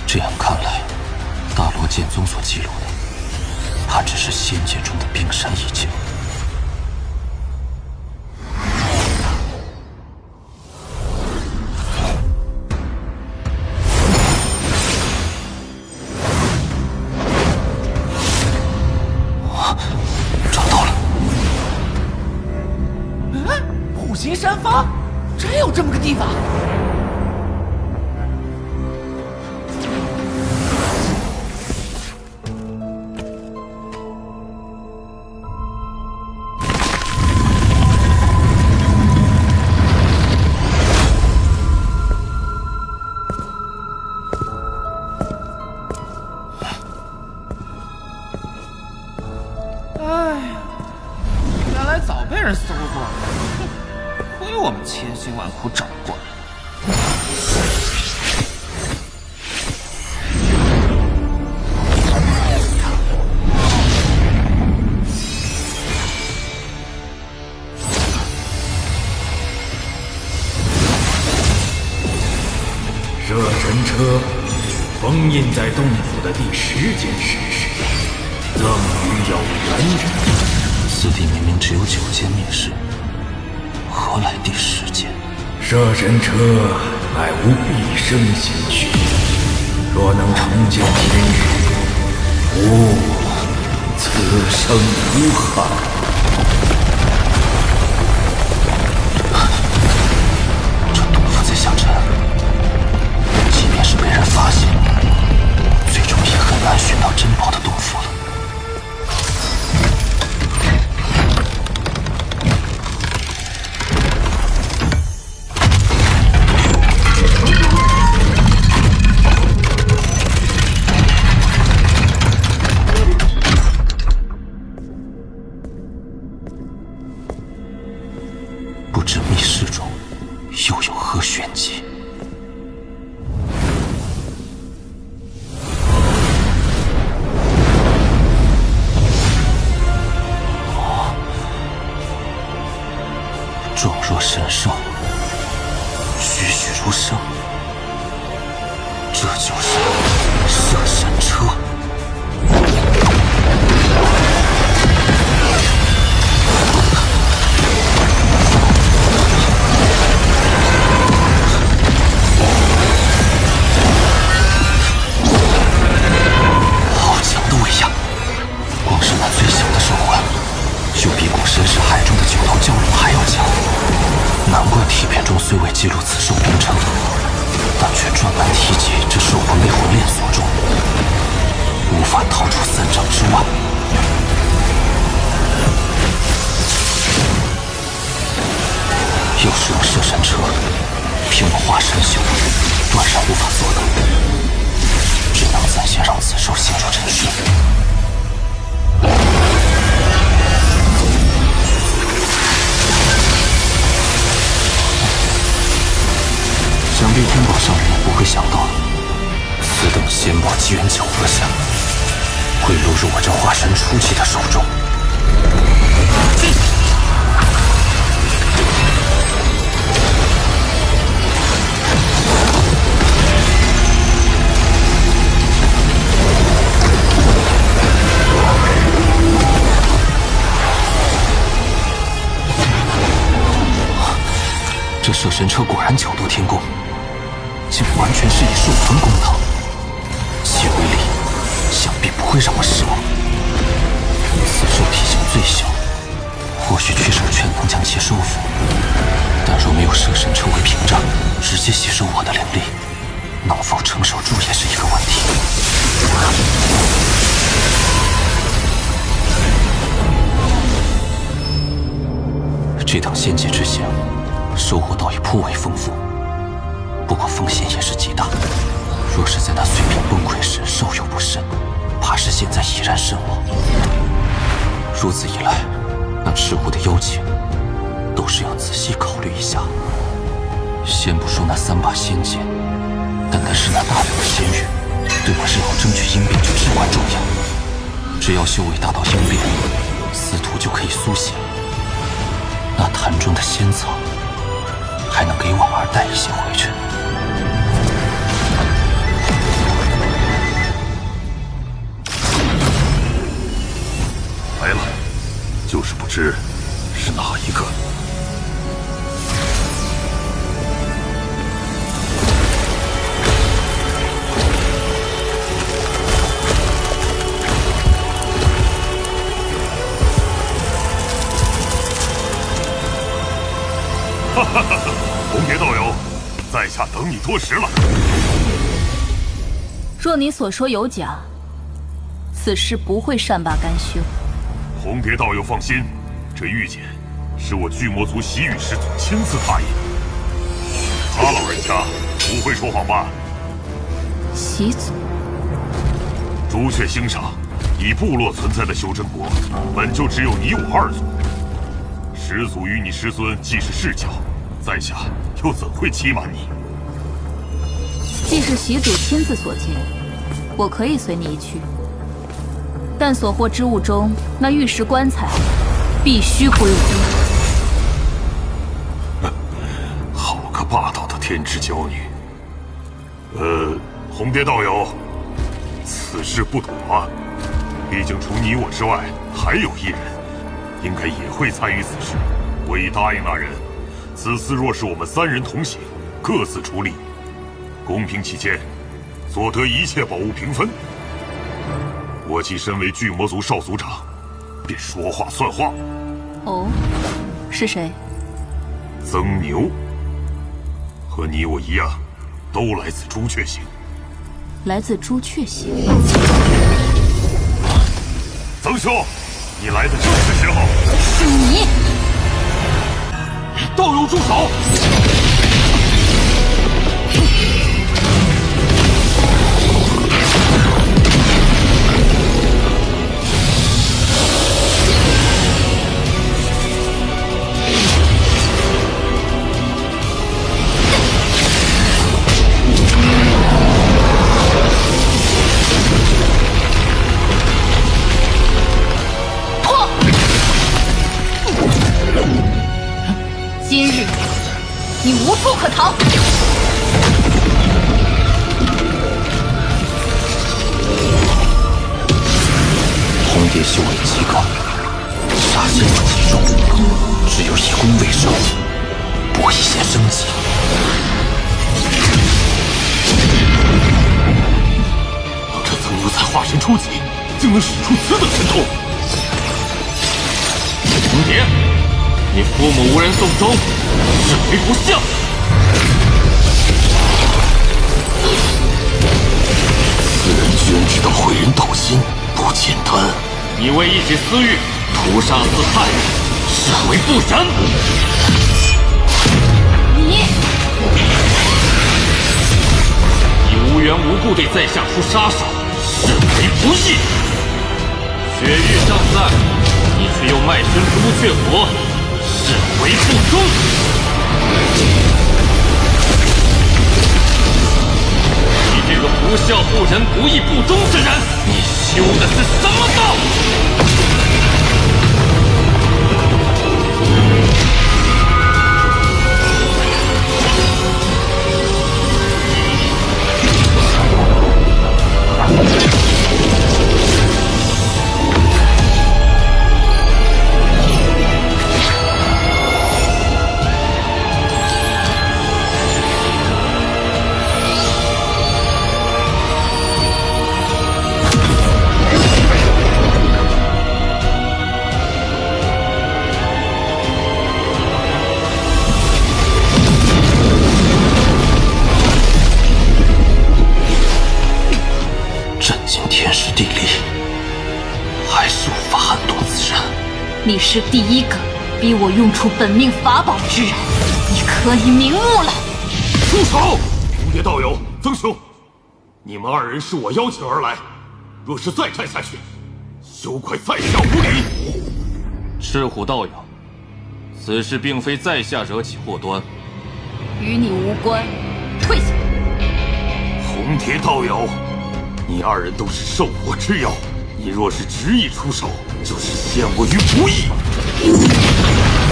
这样看来，大罗剑宗所记录的，怕只是仙界中的冰山一角。找到了！虎形山峰，真有这么个地方？早被人搜过了，亏我们千辛万苦找过来。摄神车封印在洞府的第10件石室，赠予有缘人。此地明明只有9间密室，何来第10间？摄神车乃无毕生心血，若能重见天日，吾此生无憾。这洞府在下沉，即便是被人发现，最终也很难寻到珍宝的洞府了。不知密室中又有何玄机？状若神兽，栩栩如生，这就是摄神车。好强的威压！光是那最小的手环，就比古神识海中的9头蛟龙还要强。难怪体片中虽未记录此兽名称，但却专门提及这兽魂被魂链锁住，无法逃出3丈之外。要是用摄神车，凭我化神修，断然无法做到，只能暂先让此兽陷入沉睡。想必天宝上人也不会想到，此等仙宝机缘巧合下，会落入我这化神初期的手中。这摄神车果然巧夺天工，竟完全是以兽魂攻讨，其威力想必不会让我失望。此兽体型最小，或许屈手拳能将其收服，但若没有摄神车为屏障，直接吸收我的灵力，能否承受住也是一个问题。这趟仙界之行，收获倒也颇为丰富，不过风险也是极大。若是在那碎片崩溃时稍有不慎，怕是现在已然身亡。如此一来，那赤狐的邀请，都是要仔细考虑一下。先不说那3把仙剑，单单是那大量的仙玉，对我日后争取阴变就至关重要。只要修为达到阴变，司徒就可以苏醒。那坛中的仙草，还能给婉儿带一些回去。来了，就是不知是哪一个。哈哈哈！红蝶道友，在下等你多时了。若你所说有假，此事不会善罢甘休。红蝶道友放心，这玉简是我巨魔族洗雨师祖亲自答应的，他老人家不会说谎吧？洗祖，朱雀星上以部落存在的修真国，本就只有你我2族。始祖与你师尊既是世交，在下又怎会欺瞒你？既是洗祖亲自所见，我可以随你一去，但所获之物中那玉石棺材必须归我。好个霸道的天之娇女！红蝶道友，此事不妥啊！毕竟除你我之外，还有1人，应该也会参与此事。我已答应那人，此次若是我们3人同行，各自出力，公平起见，所得一切宝物平分。我既身为巨魔族少族长，便说话算话。哦，是谁？曾牛，和你我一样，都来自朱雀星。来自朱雀星。曾兄，你来的正是时候。是你！道友住手！你无处可逃。红蝶修为极高，杀心极重，只有以攻为守，不宜先升级。这曾牛才化身初级，竟能使出此等神通！红蝶，你父母无人送终，是为不孝。此人居然知道毁人道心，不简单。你为一己私欲屠杀4汉人，是为不仁。你无缘无故对在下出杀手，是为不义。雪域尚在，你却又卖身朱雀国，是为不忠。你这个不孝不仁不义不忠之人，你修的是什么道？你是第一个逼我用出本命法宝之人，你可以瞑目了。住手！红蝶道友，曾兄，你们2人是我邀请而来，若是再战下去，休怪在下无礼。赤虎道友，此事并非在下惹起祸端，与你无关，退下。红蝶道友，你2人都是受我之邀。你若是执意出手，就是陷我于不义。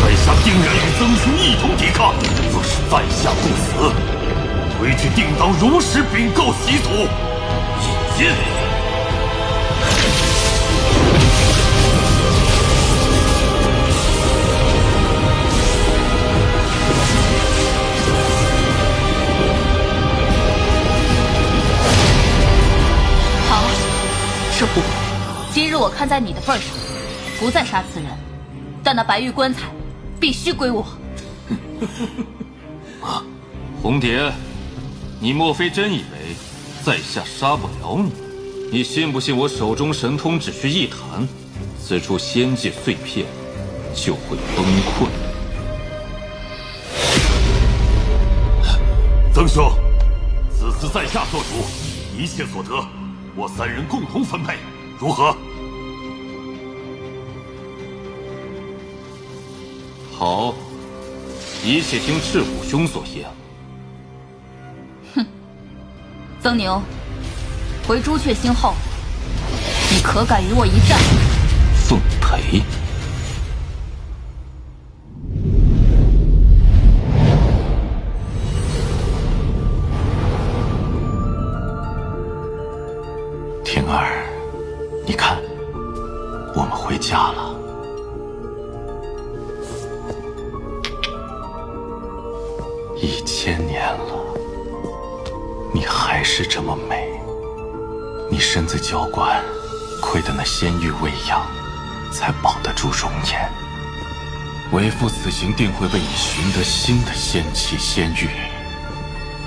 在下定然与曾兄一同抵抗。若是在下不死，回去定当如实禀告习祖。引进。好，赤虎。今日我看在你的份上，不再杀此人，但那白玉棺材必须归我。红蝶，你莫非真以为在下杀不了你？你信不信我手中神通只需一弹，此处仙界碎片就会崩溃？曾兄，此次在下做主，一切所得，我3人共同分配，如何？好，一切听赤虎兄所言。哼，曾牛，回朱雀星后，你可敢与我一战？奉陪。天儿，你看，我们回家了。1000年了，你还是这么美。你身子娇惯，亏得那仙玉未央，才保得住容颜。为父此行定会为你寻得新的仙气仙玉。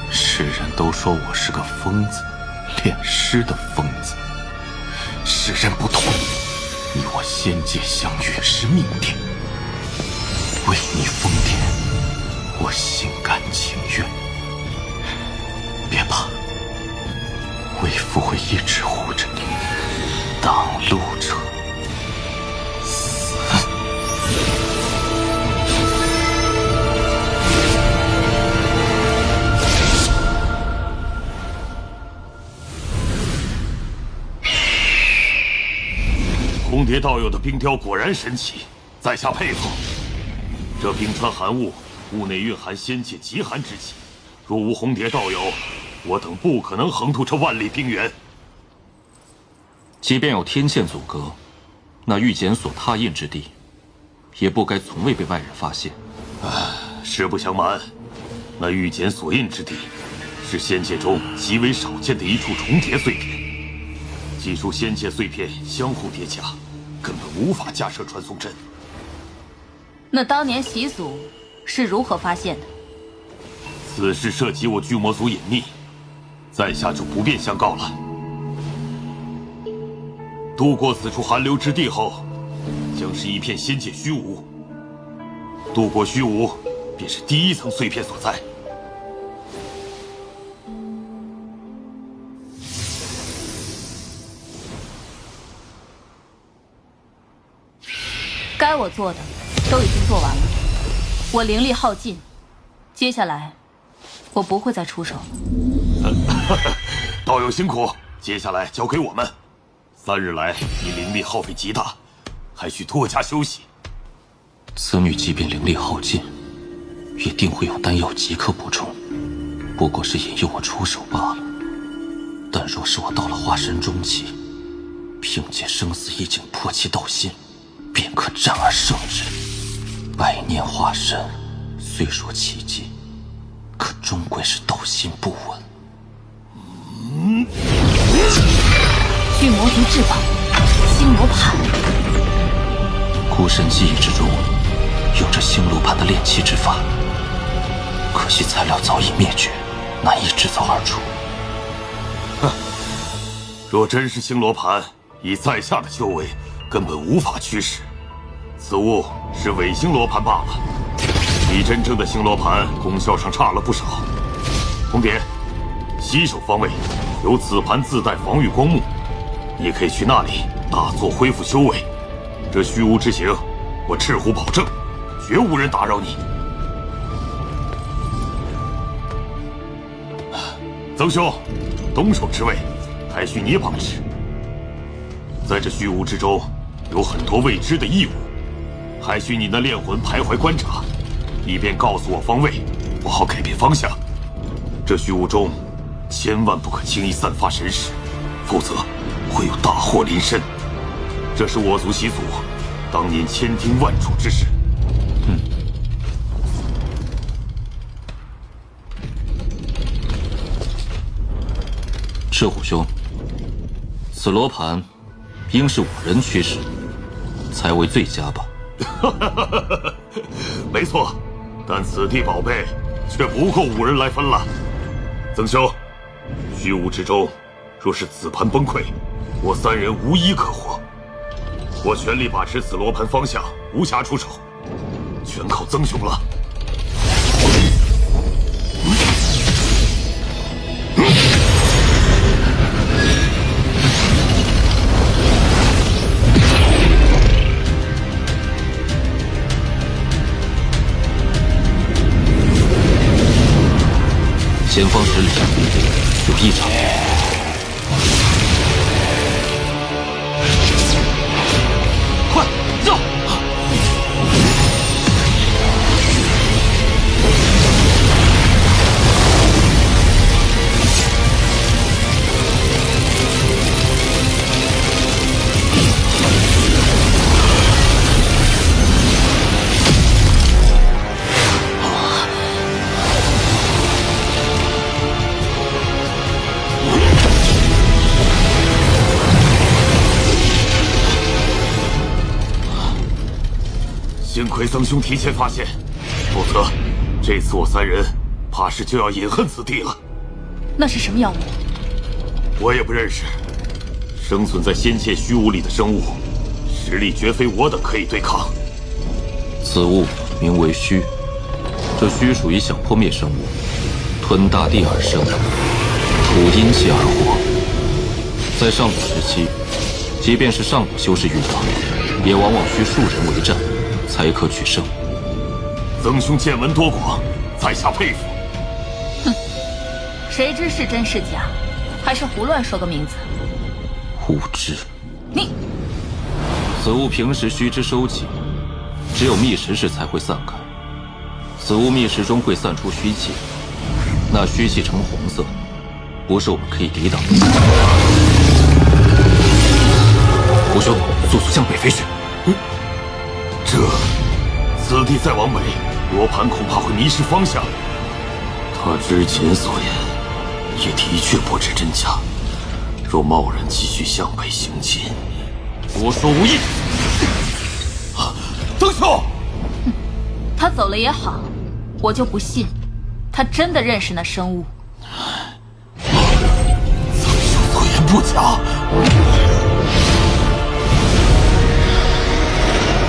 世人都说我是个疯子，炼尸的疯子。世人不同，你我仙界相遇是命定，为你疯癫，我心甘情愿。别怕，为父会一直护着你，挡路者死。红蝶道友的冰雕果然神奇，在下佩服。这冰川寒雾物内蕴含仙界极寒之气，若无红蝶道友，我等不可能横渡这万里冰原。即便有天堑阻隔，那玉检所踏印之地，也不该从未被外人发现。实不相瞒，那玉检所印之地，是仙界中极为少见的一处重叠碎片。几处仙界碎片相互叠加，根本无法架设传送阵。那当年习祖是如何发现的？此事涉及我巨魔族隐匿，在下就不便相告了。渡过此处寒流之地后，将是一片仙界虚无。渡过虚无，便是第一层碎片所在。该我做的都已经做完了，我灵力耗尽，接下来我不会再出手。道友辛苦，接下来交给我们。3日来你灵力耗费极大，还需多加休息。此女即便灵力耗尽，也定会有丹药即刻补充，不过是引诱我出手罢了。但若是我到了化神中期，凭借生死一境破其道心，便可战而胜之。百年化神虽说奇迹，可终归是道心不稳。巨魔族至宝星罗盘，孤神记忆之中有着星罗盘的炼器之法，可惜材料早已灭绝，难以制造而出。若真是星罗盘，以在下的修为，根本无法驱使。此物是伪星罗盘罢了，比真正的星罗盘功效上差了不少。红蝶，西首方位有此盘自带防御光幕，你可以去那里大作恢复修为。这虚无之行，我赤虎保证，绝无人打扰你。曾兄，东首之位，还需你把持。在这虚无之中，有很多未知的异物，还需你的炼魂徘徊观察，以便告诉我方位，我好改变方向。这虚无中，千万不可轻易散发神识，否则会有大祸临身。这是我族习祖当年千叮万嘱之事。赤虎兄，此罗盘应是我人驱使，才为最佳吧？没错，但此地宝贝却不够5人来分了。曾兄，虚无之中，若是此盘崩溃，我3人无一可活。我全力把持此罗盘方向，无暇出手，全靠曾兄了。前方10里有异常。快绕！幸亏曾兄提前发现，否则这次我3人怕是就要饮恨此地了。那是什么妖物？我也不认识。生存在仙界虚无里的生物，实力绝非我等可以对抗。此物名为虚，这虚属于小破灭生物，吞大地而生，吐阴气而活。在上古时期，即便是上古修士遇到，也往往需数人为战，才可取胜。曾兄见闻多广，在下佩服。哼，谁知是真是假，还是胡乱说个名字？无知！你，此物平时须知收集，只有觅食时才会散开。此物密石中会散出虚气，那虚气呈红色，不是我们可以抵挡的。虎兄，速速向北飞去。此地再往北，罗盘恐怕会迷失方向。他之前所言，也的确不知真假。若贸然继续向北行进，我说无益。曾兄，他走了也好，我就不信，他真的认识那生物。曾兄所言不假。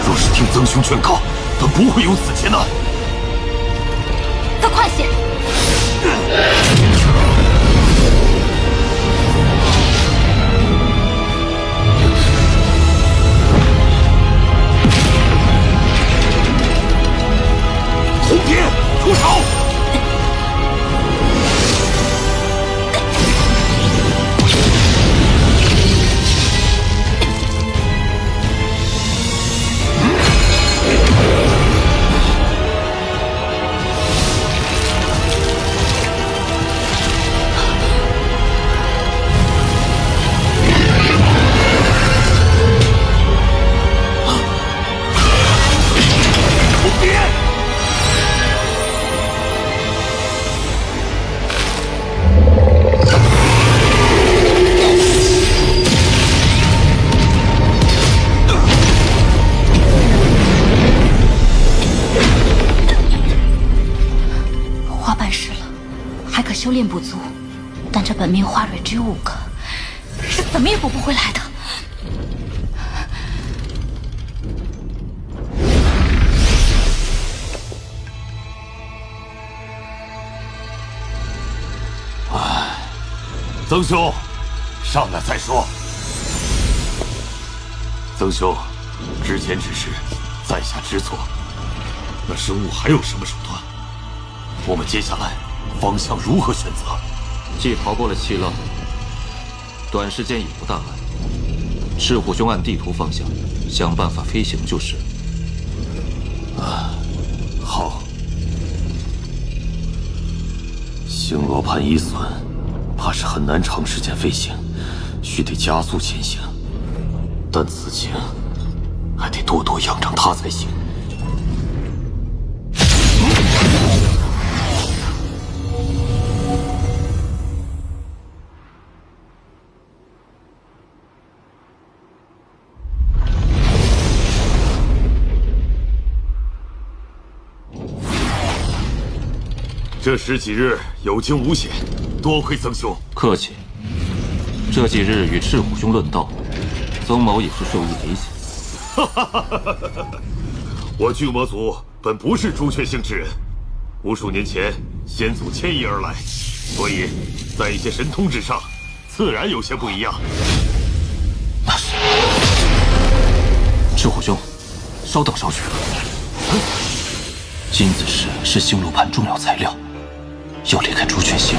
若是听曾兄劝告，本不会有此劫难。再快些！红蝶出手！修炼不足，但这本命花蕊只有5个，是怎么也补不回来的。曾兄，上来再说。曾兄，之前之事，在下知错。那生物还有什么手段？我们接下来方向如何选择？既逃过了气浪，短时间也不大碍。赤虎兄按地图方向想办法飞行就是。好。星罗盘一损，怕是很难长时间飞行，须得加速前行。但此行还得多多仰仗他才行。这10几日有惊无险，多亏曾兄。客气。这几日与赤虎兄论道，曾某也是受益匪浅。我巨魔族本不是朱雀姓之人，无数年前先祖迁移而来，所以在一些神通之上，自然有些不一样。那是。赤虎兄，稍等少许。金子石是星罗盘重要材料，要离开朱雀星，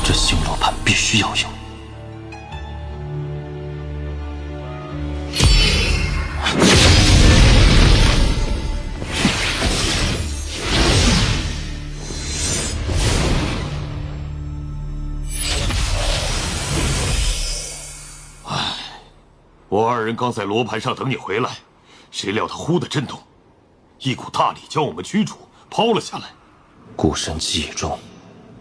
这星罗盘必须要有。我2人刚在罗盘上等你回来，谁料他忽地震动，一股大力将我们驱逐，抛了下来。孤身记忆中，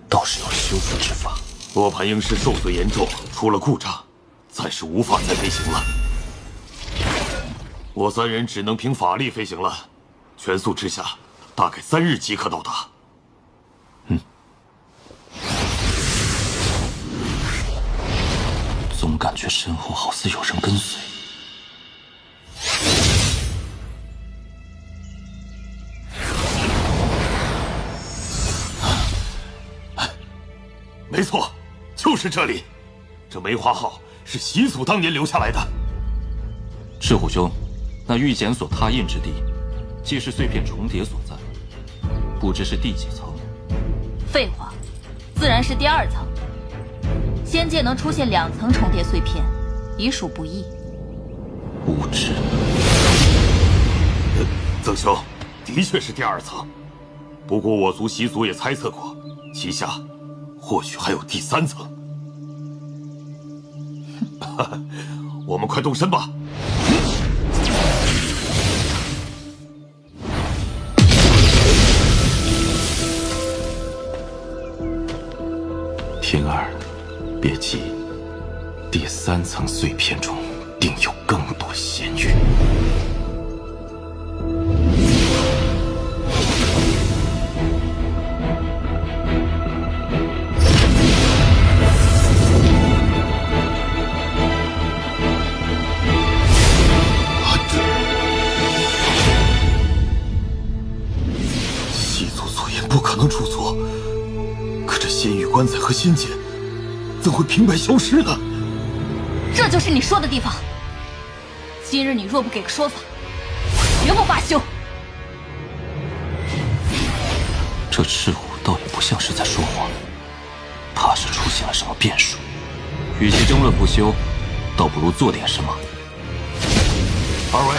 倒是有修复之法。罗盘应是受损严重，出了故障，暂时无法再飞行了。我3人只能凭法力飞行了，全速之下，大概3日即可到达。总感觉身后好似有人跟随。没错，就是这里。这梅花号是习祖当年留下来的。赤虎兄，那玉检所拓印之地，既是碎片重叠所在，不知是第几层？废话，自然是第2层。仙界能出现2层重叠碎片，已属不易。无知。曾兄，的确是第2层。不过我族习俗也猜测过，其下或许还有第3层。我们快动身吧！天儿，别急，第3层碎片中定有更多仙域。习祖所言不可能出错，可这仙域棺材和仙剑怎会平白消失呢？这就是你说的地方。今日你若不给个说法，我绝不罢休。这赤虎倒也不像是在说谎，怕是出现了什么变数。与其争论不休，倒不如做点什么。二位，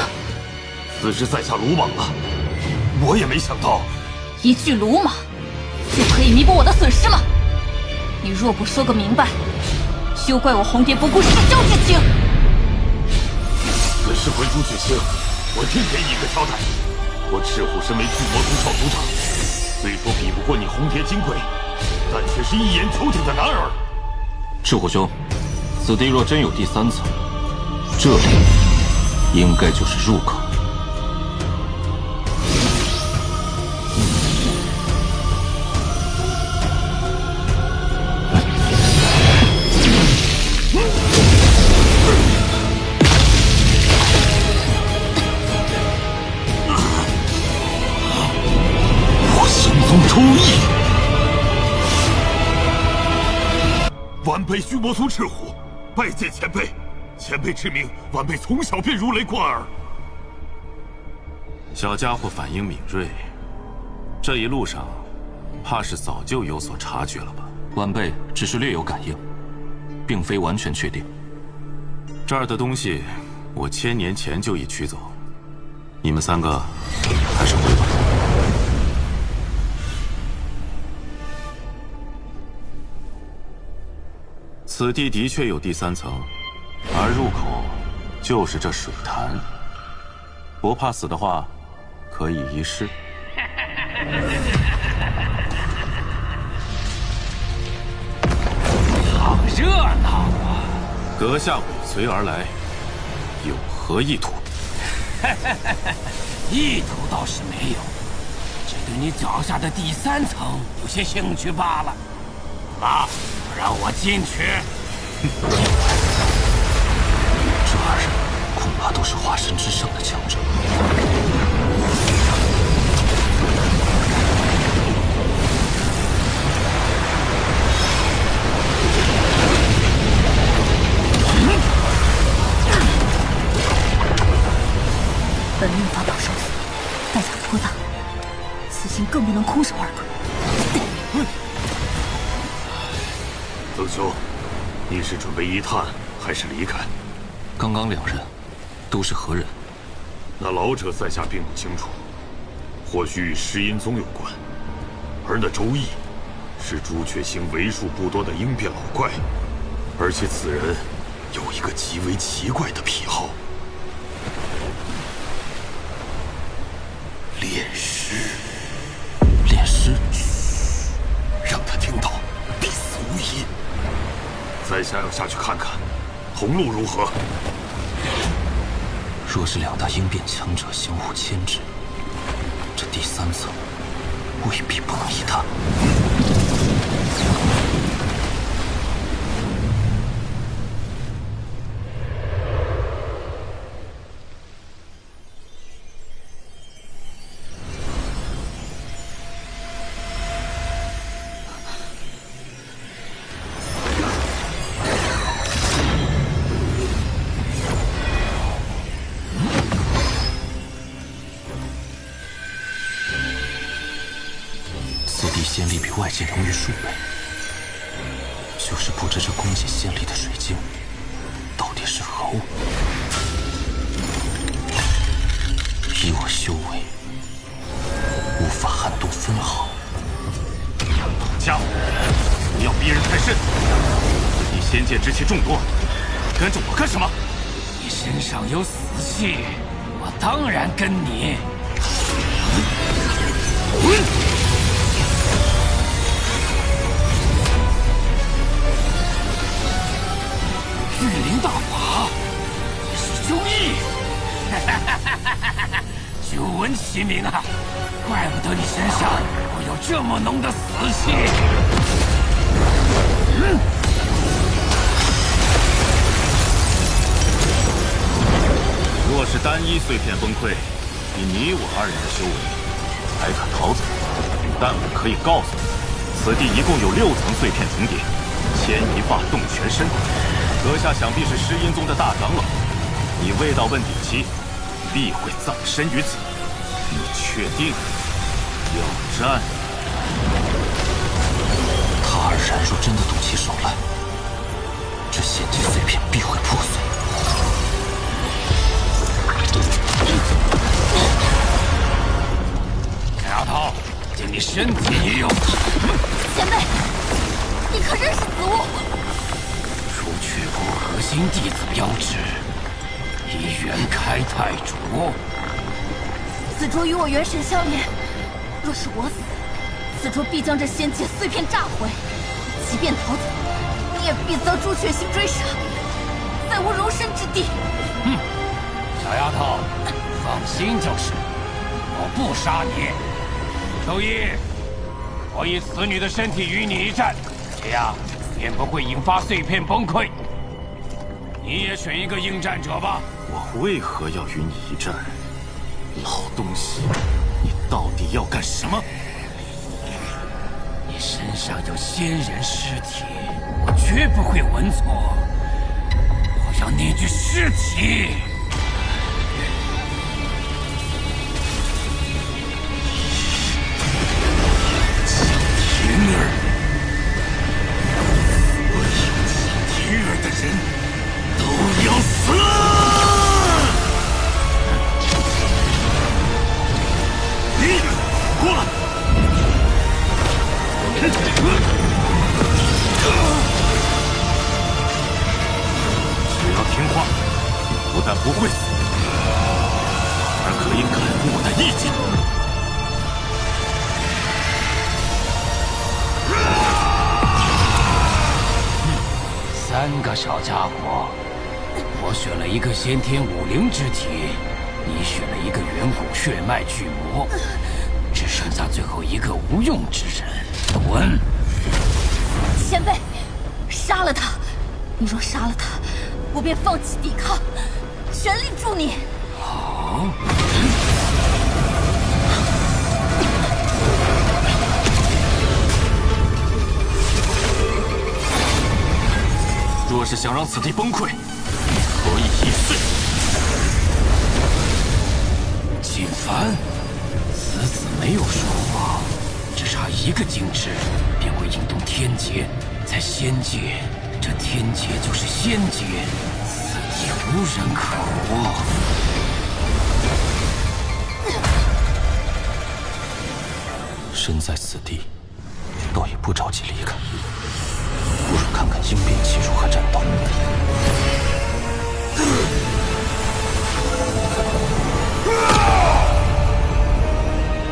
此事在下鲁莽了，我也没想到。一句鲁莽，就可以弥补我的损失吗？你若不说个明白，休怪我红蝶不顾世交之情。此事回朱雀星，我定给你一个交代。我赤虎身为巨魔族少族长，虽说比不过你红蝶金贵，但却是一言九鼎的男儿。赤虎兄，此地若真有第3层，这里应该就是入口。出意！晚辈巨魔族赤虎，拜见前辈。前辈之名，晚辈从小便如雷贯耳。小家伙反应敏锐，这一路上，怕是早就有所察觉了吧？晚辈只是略有感应，并非完全确定。这儿的东西，我1000年前就已取走。你们3个，还是回吧。此地的确有第3层，而入口就是这水潭。不怕死的话，可以一试。好热闹啊！阁下尾随而来，有何意图？意图倒是没有，只对你脚下的第3层有些兴趣罢了。啊！让我进去。这2人恐怕都是化身之上的强者。本命法宝受损，代价颇大，此行更不能空手而归。曾兄，你是准备一探，还是离开？刚刚2人都是何人？那老者在下并不清楚，或许与石阴宗有关。而那周易，是朱雀星为数不多的鹰变老怪，而且此人有一个极为奇怪的癖好——炼尸。炼尸？嘘，让他听到，必死无疑。在下要下去看看，同路如何？若是2大鹰变强者相互牵制，这第3层未必不能一探。仙力比外界浓郁数倍，就是不知这供给仙力的水晶到底是何物。以我修为，无法撼动分毫。逼人太甚。你仙界之气众多，跟着我干什么？你身上有死气，我当然跟你。御灵大法，你是迥异。久闻其名啊，怪不得你身上会有这么浓的死气。若是单一碎片崩溃，以你我二人的修为，还可逃走。但我可以告诉你，此地一共有6层碎片层叠，牵一发动全身。阁下想必是狮阴宗的大长老，你未到问鼎期，必会葬身于此。你确定要战？他二人若真的动起手来，这仙界碎片必会破碎。陈丫头，借你身体一用。前辈，你可认识子物？除去过核心弟子标志，一元开太主。此镯与我元神相连，若是我死，此镯必将这仙界碎片炸毁。即便逃走，你也必遭朱雀星追杀，再无容身之地。小丫头，放心就是，我不杀你。周一，我以此女的身体与你一战，这样便不会引发碎片崩溃。你也选一个应战者吧。我为何要与你一战？老东西，你到底要干什么？你身上有仙人尸体，我绝不会闻错。我要那具尸体。晴儿，我引起晴儿的人都要死！过来！只要听话，不但不会死，而可以感悟我的意境。3个小家伙，我选了一个先天武灵之体，你选了一个远古血脉巨魔，只剩下最后一个无用之人。滚！前辈，杀了他！你若杀了他，我便放弃抵抗，全力助你。好。若是想让此地崩溃，可以一碎。锦帆，此子没有说谎，只差一个精致，便会引动天劫。在仙界，这天劫就是仙劫，此地无人可活。身在此地，倒也不着急离开，不如看看应变技术和战斗。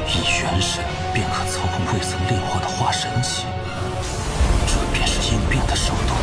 以元神便可操控未曾炼化的化神器，这便是应变的手段。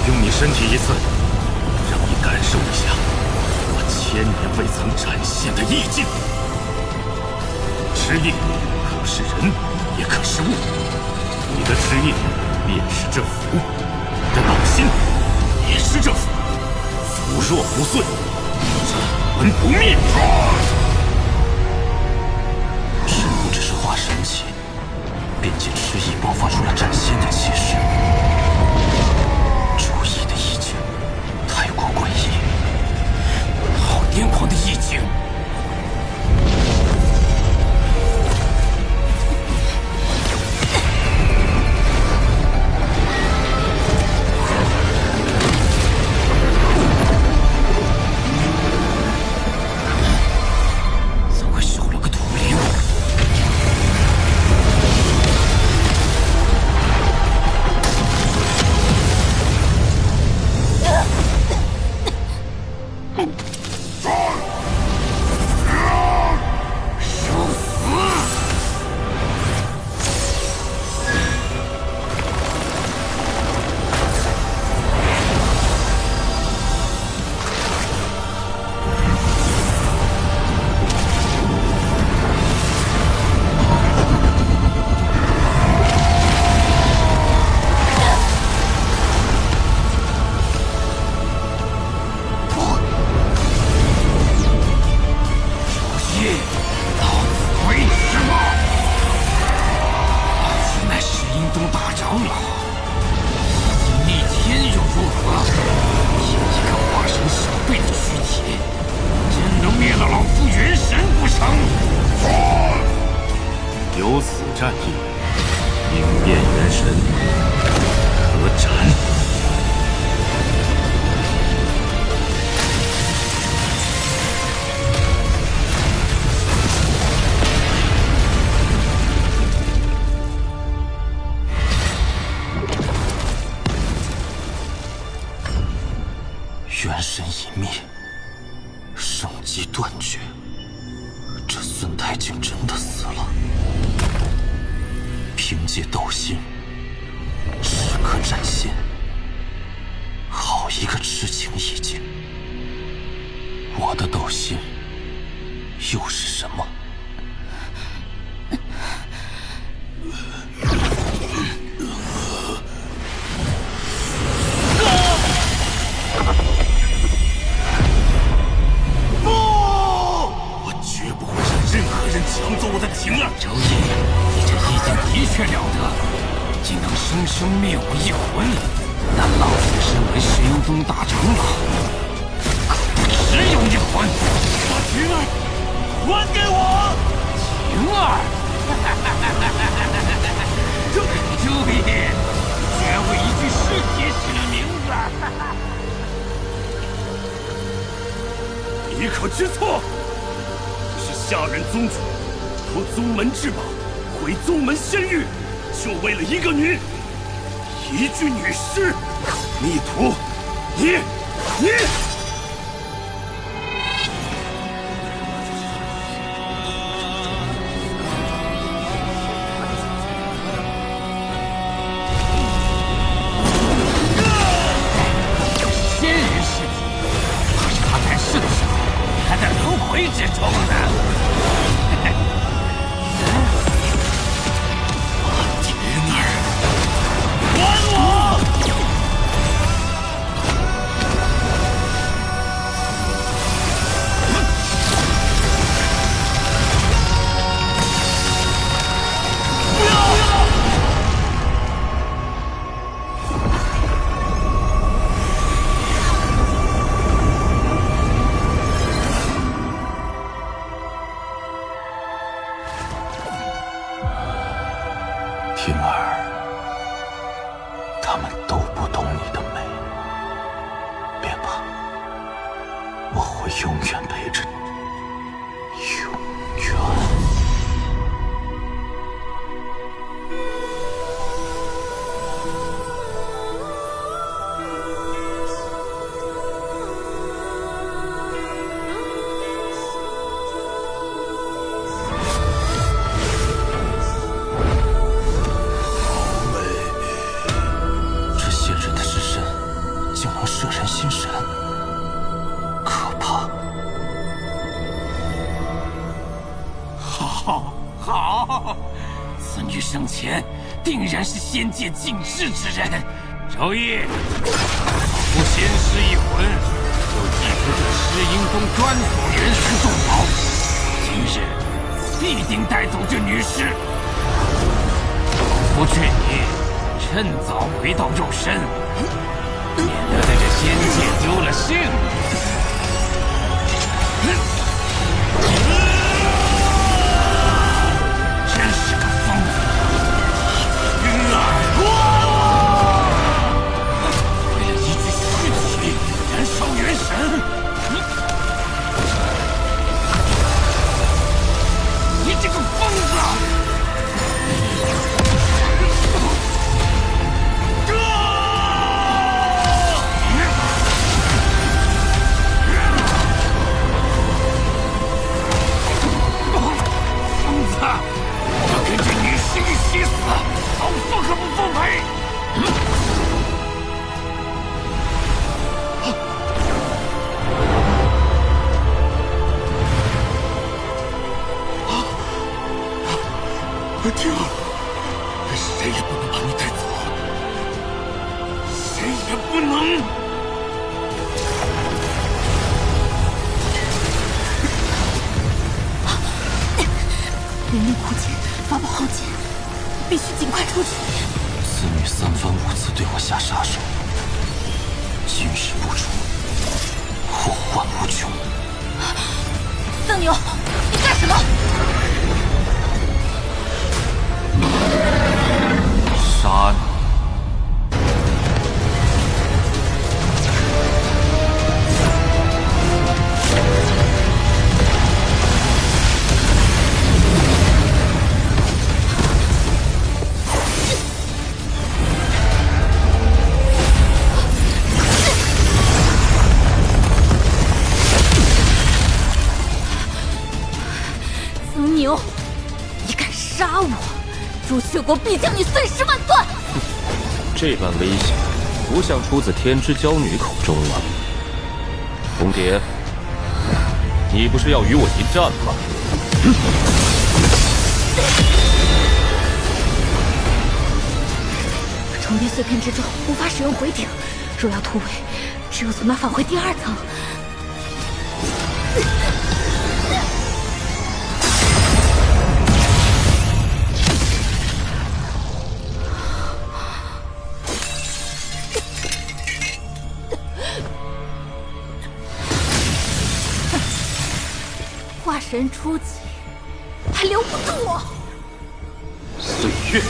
用你身体一次，让你感受一下我千年未曾展现的意境。之意可是人，也可是物。你的之意便是这符，你的道心也是这符。符若不碎，斩魂不灭。神不只是化神气，便借之意爆发出了斩仙的气势。注意的意境太过诡异，好癫狂的意境！有此战意，应变元神，可斩。元神一灭，生机断绝，这孙太竟真的死了。凭借斗心，只可斩仙。好一个痴情意境！我的斗心又是什么？抢走我的晴儿！周易，你这意境的确了得，竟能生生灭我一魂。但老子身为石幽宗大长老，可不只有一魂。把晴儿还给我！晴儿！周易，居然为一具尸体起了名字！你可知错？是下任宗主夺宗门至宝，毁宗门仙域，就为了一个女，一具女尸，逆徒，你！仙人尸体，怕是他在世的时候还在轮回之中呢。婷儿，他们都不懂你的美。别怕，我会永远陪着你，永远。此女生前定然是仙界禁制之人。周易，不仙师一魂，就祭出这石英宗专属原石重宝，今日必定带走这女尸。不劝你趁早回到肉身，免得在这仙界丢了性命。真是个疯子！为了一具躯体燃烧元神，你这个疯子！要跟这女尸一起死，好疯和不奉陪！停！谁也不能把你带走，谁也不能！人命枯竭，法宝耗尽，必须尽快出去。此女三番五次对我下杀手，今日不出，祸患无穷。曾牛，你干什么？杀你！曾牛，你敢杀我，朱雀国必将你碎尸万段！这般威胁，不像出自天之娇女口中啊！红蝶，你不是要与我一战吗？重叠碎片之中无法使用回艇，若要突围，只有从那返回第二层。化神初级，还留不住我。岁月。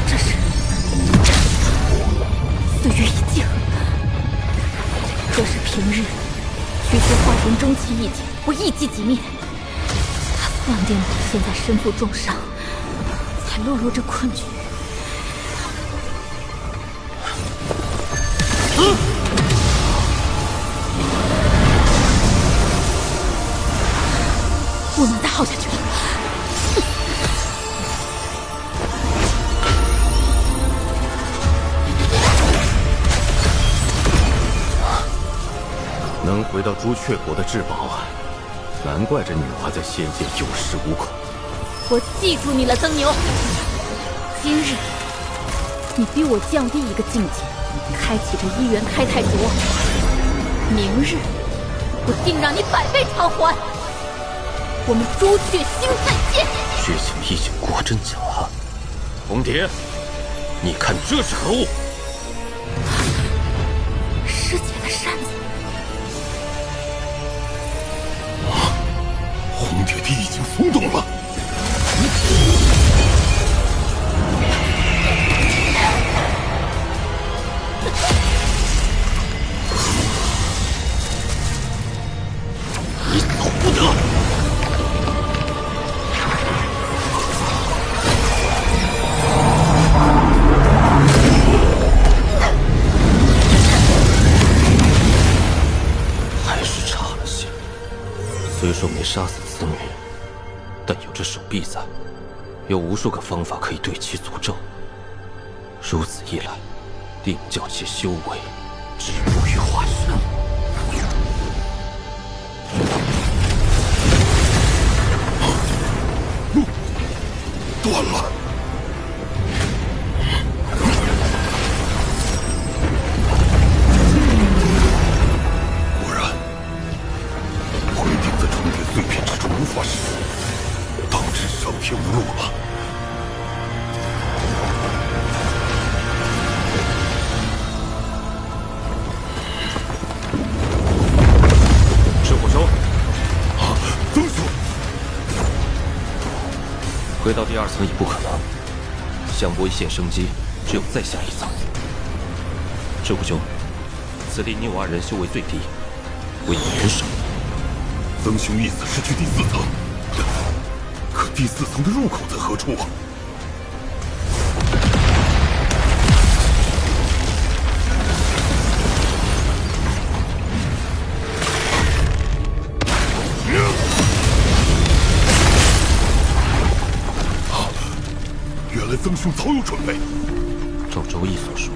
这是岁月已尽。若是平日，区区化神中期一劫，我一击即灭。算定我现在身负重伤，才落入这困局。不能再耗下去了。能回到朱雀国的至宝啊！难怪这女娲在仙界有恃无恐。我记住你了，曾牛。今日你逼我降低一个境界，开启这一元开泰镯。明日我定让你100倍偿还。我们朱雀星再见。血性已经过阵脚了。红蝶，你看这是何物？师姐的扇子。红铁笛已经松动了。你走不得！还是差了些。虽说没杀死此女，但有这手臂在，有无数个方法可以对其诅咒。如此一来，定叫其修为止步于化神。路断了。果然，回定在重叠碎片之中无法使用，当知上天无路了。回到第2层已不可能，想博一线生机，只有再下一层。赤虎兄，此地你我2人修为最低，为你人手。曾兄意思是去第4层，可第4层的入口在何处啊？曾兄早有准备。照周易所说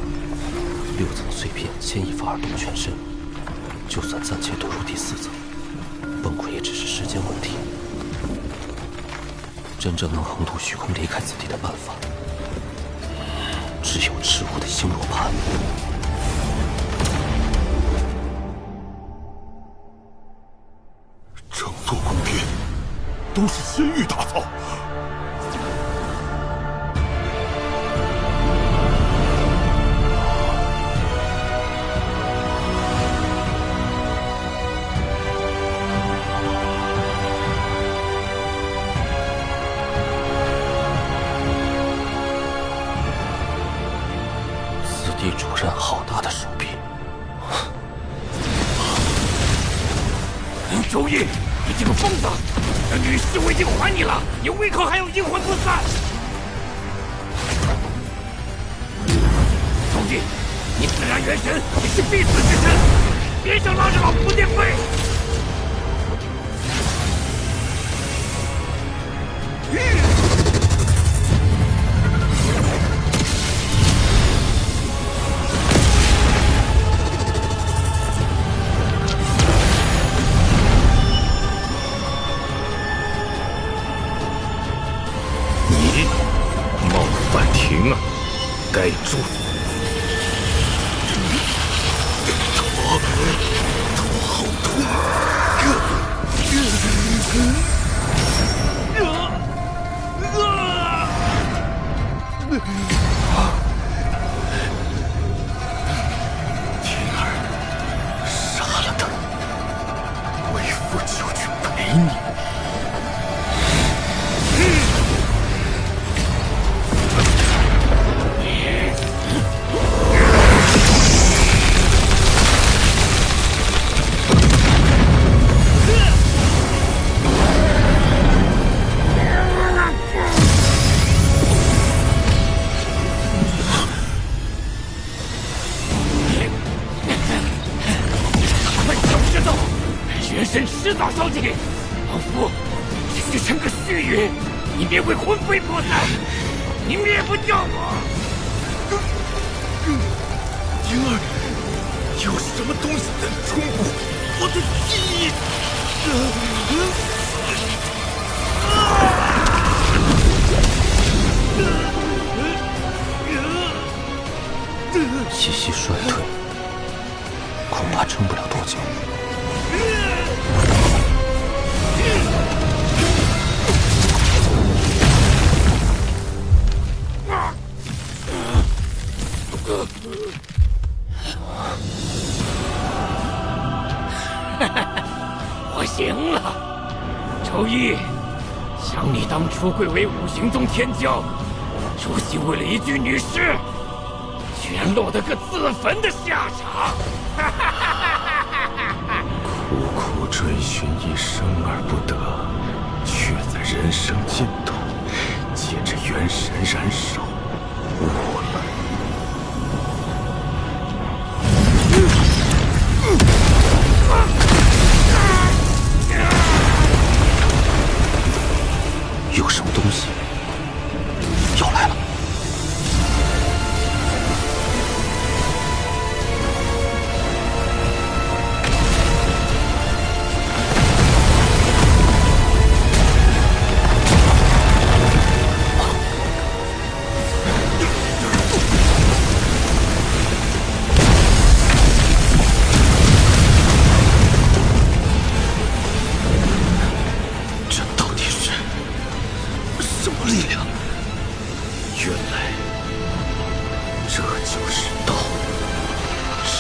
，6层碎片牵一发而动全身，就算暂且躲入第4层，崩溃也只是时间问题。真正能横渡虚空离开此地的办法，只有赤虎的星罗盘。整座宫殿都是仙域打造。主人好大的手臂！周易，你这个疯子！那女尸我已经还你了，你为何还要阴魂不散？周易，你自然元神也是必死之身，别想拉着老夫垫背！呆住！头好痛！天儿，杀了他！为父就去陪你。迟早烧尽，老夫只是成个虚云，你别为魂飞魄散，你灭不掉我。灵儿，有什么东西在冲破我的记忆？气息衰退，恐怕撑不了多久。我行了，周易，想你当初贵为五行宗天骄，如今为了一具女尸，居然落得个自焚的下场！苦苦追寻一生而不得，却在人生尽头借着元神燃烧，误了。有什么东西要来了？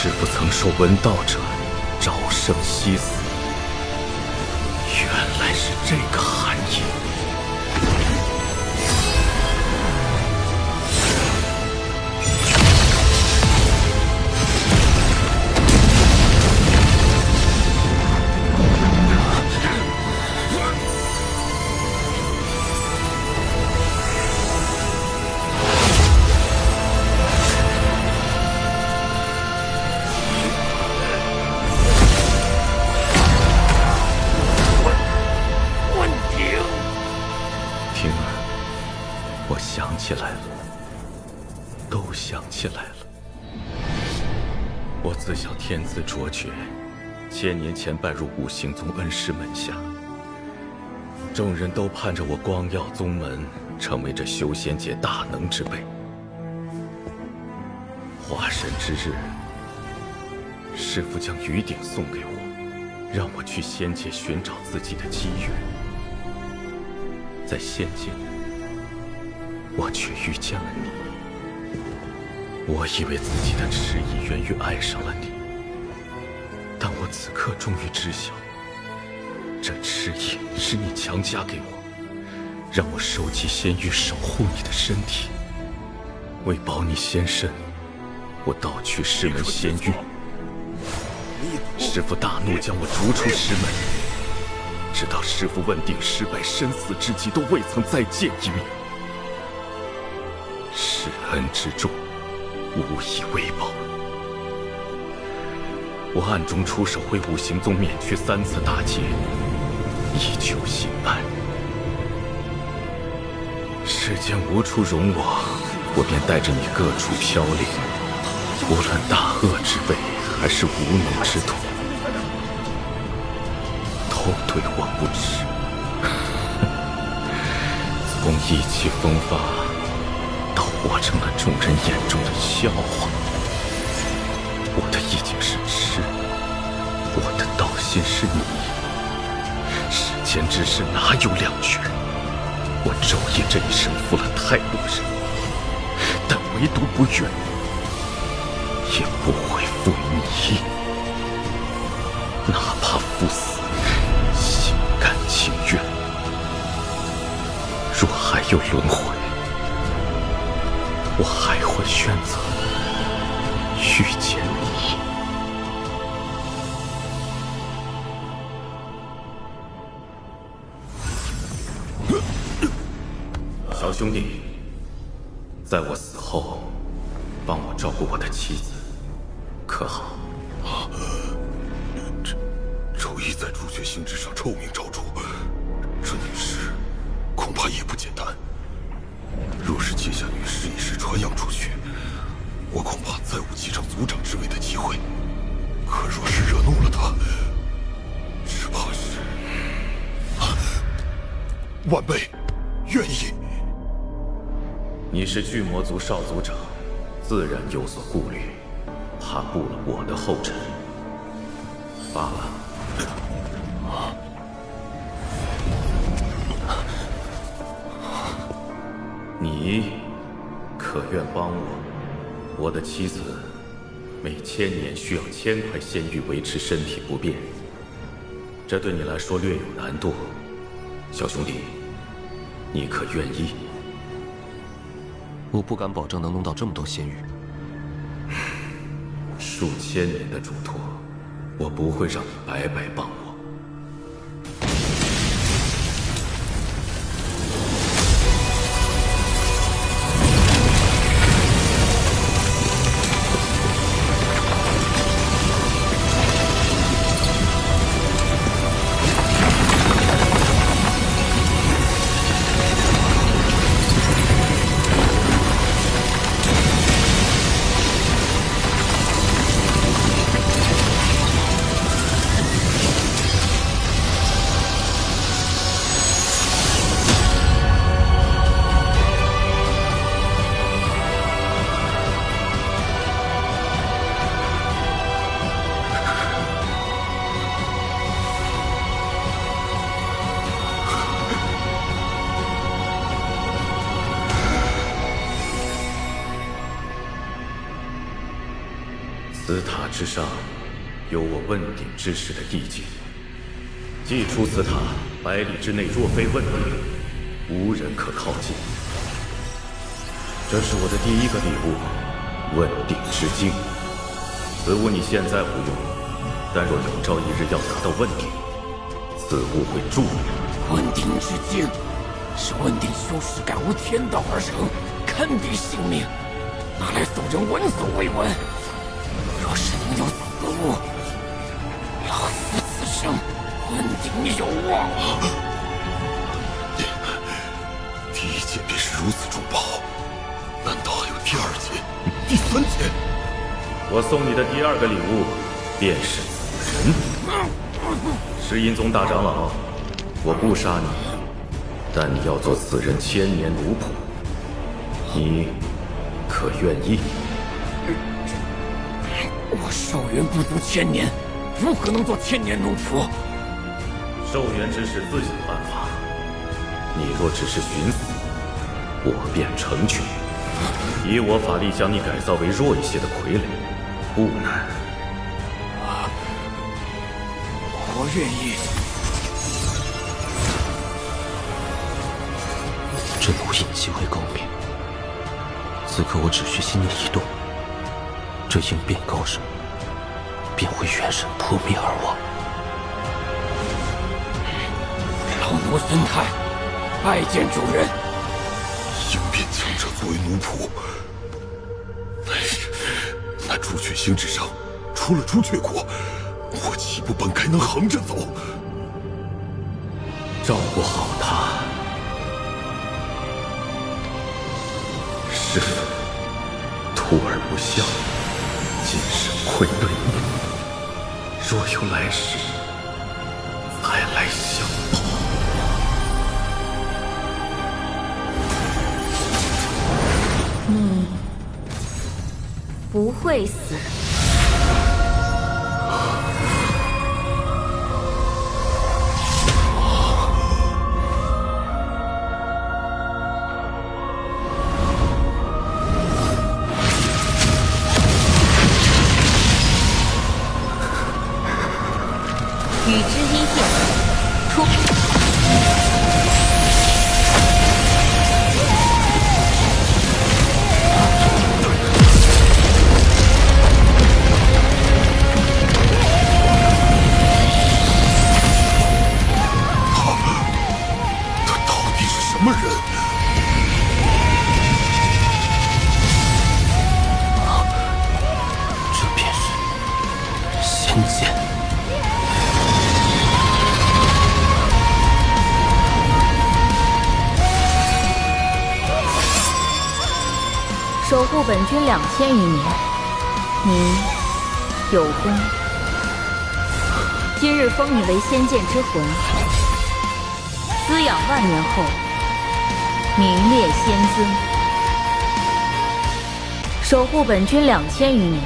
师父曾说闻道者朝生夕死，原来是这个含义。起来了，都想起来了。我自小天资卓绝，1000年前拜入五行宗恩师门下，众人都盼着我光耀宗门，成为这修仙界大能之辈。化神之日，师父将鱼鼎送给我，让我去仙界寻找自己的机缘。在仙界，我却遇见了你。我以为自己的痴意源于爱上了你，但我此刻终于知晓，这痴意是你强加给我，让我收集仙玉，守护你的身体。为保你仙身，我盗取师门仙玉。师父大怒，将我逐出师门，直到师父问鼎失败，生死之际都未曾再见一面。施恩之重，无以为报。我暗中出手，为五行宗免去3次大劫，以求心安。世间无处容我便带着你各处飘零，无论大恶之辈，还是无能之徒，都对我不耻。从意气风发到活成了众人眼中的笑话，我的意境是痴，我的道心是你。世间之事哪有两全？我昼夜这一生负了太多人，但唯独不愿，也不会负你。哪怕赴死，心甘情愿。若还有轮回，我还会选择遇见你。小兄弟，在我死后，帮我照顾我的妻子，可好？周一在朱雀星之上臭名昭著，这女尸恐怕也不简单。若是接下女尸一事传扬出去，我恐怕再无继承族长之位的机会。可若是惹怒了她，只怕是……晚辈愿意。你是巨魔族少族长，自然有所顾虑，怕步了我的后尘。罢了。你可愿帮我？我的妻子每1000年需要1000块仙玉维持身体不变，这对你来说略有难度。小兄弟，你可愿意？我不敢保证能弄到这么多仙玉。数千年的嘱托，我不会让你白白帮我。此塔之上有我问鼎之时的意境。既出此塔，100里之内若非问鼎，无人可靠近。这是我的第一个礼物，问鼎之境。此物你现在无用，但若有朝一日要达到问鼎，此物会助你。问鼎之境，是问鼎修士感悟天道而成，堪比性命，拿来送人闻所未闻。若是能有此物，老夫此生问鼎有望。第一件便是如此重宝，难道还有第二件、第3件？我送你的第2个礼物，便是此人。石阴宗大长老，我不杀你，但你要做此人1000年奴仆，你可愿意？我寿元不足1000年，如何能做1000年奴仆？寿元之事自有办法。你若只是寻死，我便成全。以我法力将你改造为弱一些的傀儡，不难。我愿意。这奴印极为高明，此刻我只需心念一动，这应变高手便会元神破灭而亡。老奴孙泰拜见主人。应变强者作为奴仆，那朱雀星之上，除了朱雀国，我岂不本该能横着走？照顾好他。师父，徒儿不孝，今生愧对你。若有来世，再来相报。你不会死。与之一剑，出。他到底是什么人？这便是仙剑。守护本君2000余年，你有功。今日封你为仙剑之魂，滋养万年后，名列仙尊。守护本君2000余年，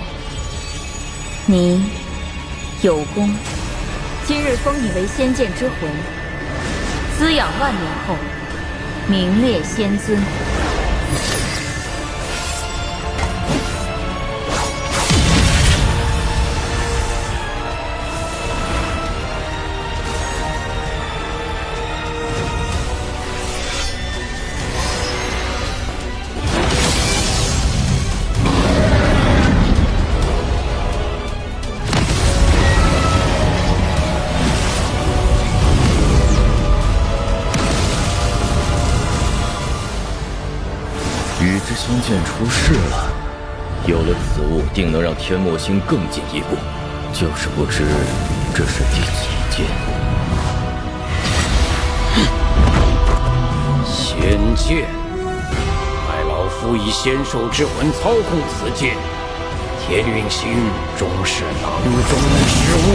你有功。今日封你为仙剑之魂，滋养万年后，名列仙尊。仙剑出世了，有了此物，定能让天墨星更进一步。就是不知这是第几剑。仙剑，待老夫以仙兽之魂操控此剑，天运星终是囊中之物。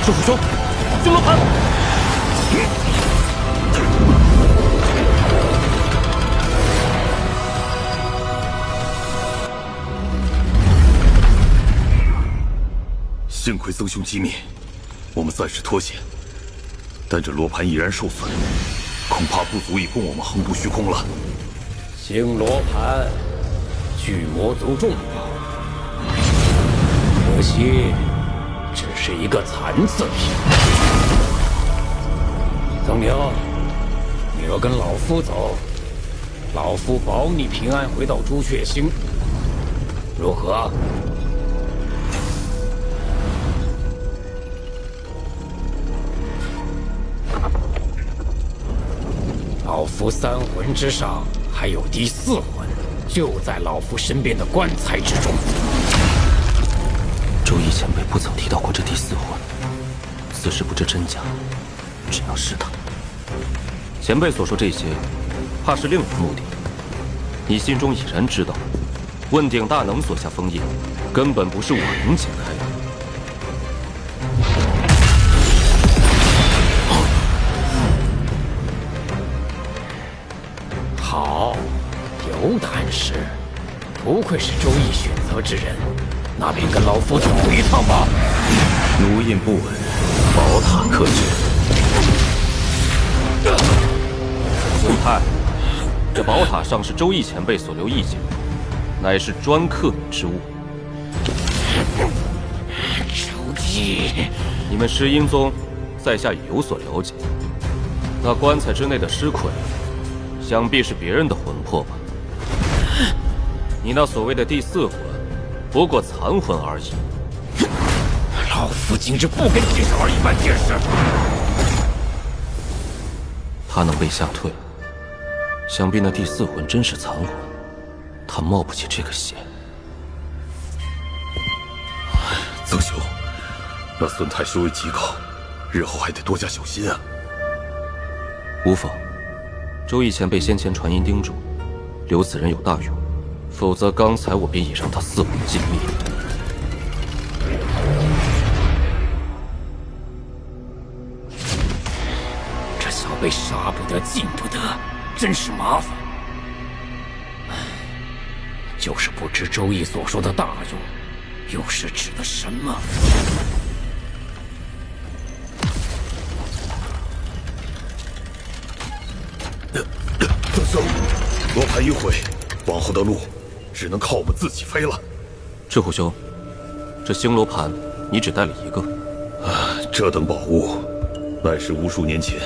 师傅兄，金罗盘！亏曾兄机密，我们暂时脱险。但这罗盘已然受损，恐怕不足以供我们横渡虚空了。星罗盘，巨魔族重宝，可惜只是一个残次品。曾宁，你若跟老夫走，老夫保你平安回到朱雀星，如何？老夫三魂之上还有第四魂，就在老夫身边的棺材之中。周易前辈不曾提到过这第四魂，此事不知真假，只能是他。前辈所说这些，怕是另有目的。你心中已然知道，问鼎大能所下封印，根本不是我能解开的。好，有胆识，不愧是周易选择之人。那便跟老夫走一趟吧。奴印不稳，宝塔克制。孙泰，这宝塔上是周易前辈所留意境，乃是专克你之物。周易，你们石英宗在下已有所了解。那棺材之内的尸块，想必是别人的魂魄吧？你那所谓的第四魂，不过残魂而已。老夫今日不跟介绍而已半件事。他能被吓退，想必那第四魂真是残魂，他冒不起这个险。曾兄，那孙泰修为极高，日后还得多加小心啊。无妨，周易前辈先前传音叮嘱，留此人有大用，否则刚才我便已让他四魂尽灭。这小辈杀不得，进不得，真是麻烦。就是不知周易所说的大用，又是指的什么？曾兄，罗盘一毁，往后的路只能靠我们自己飞了。赤虎兄，这星罗盘你只带了一个？这等宝物，乃是无数年前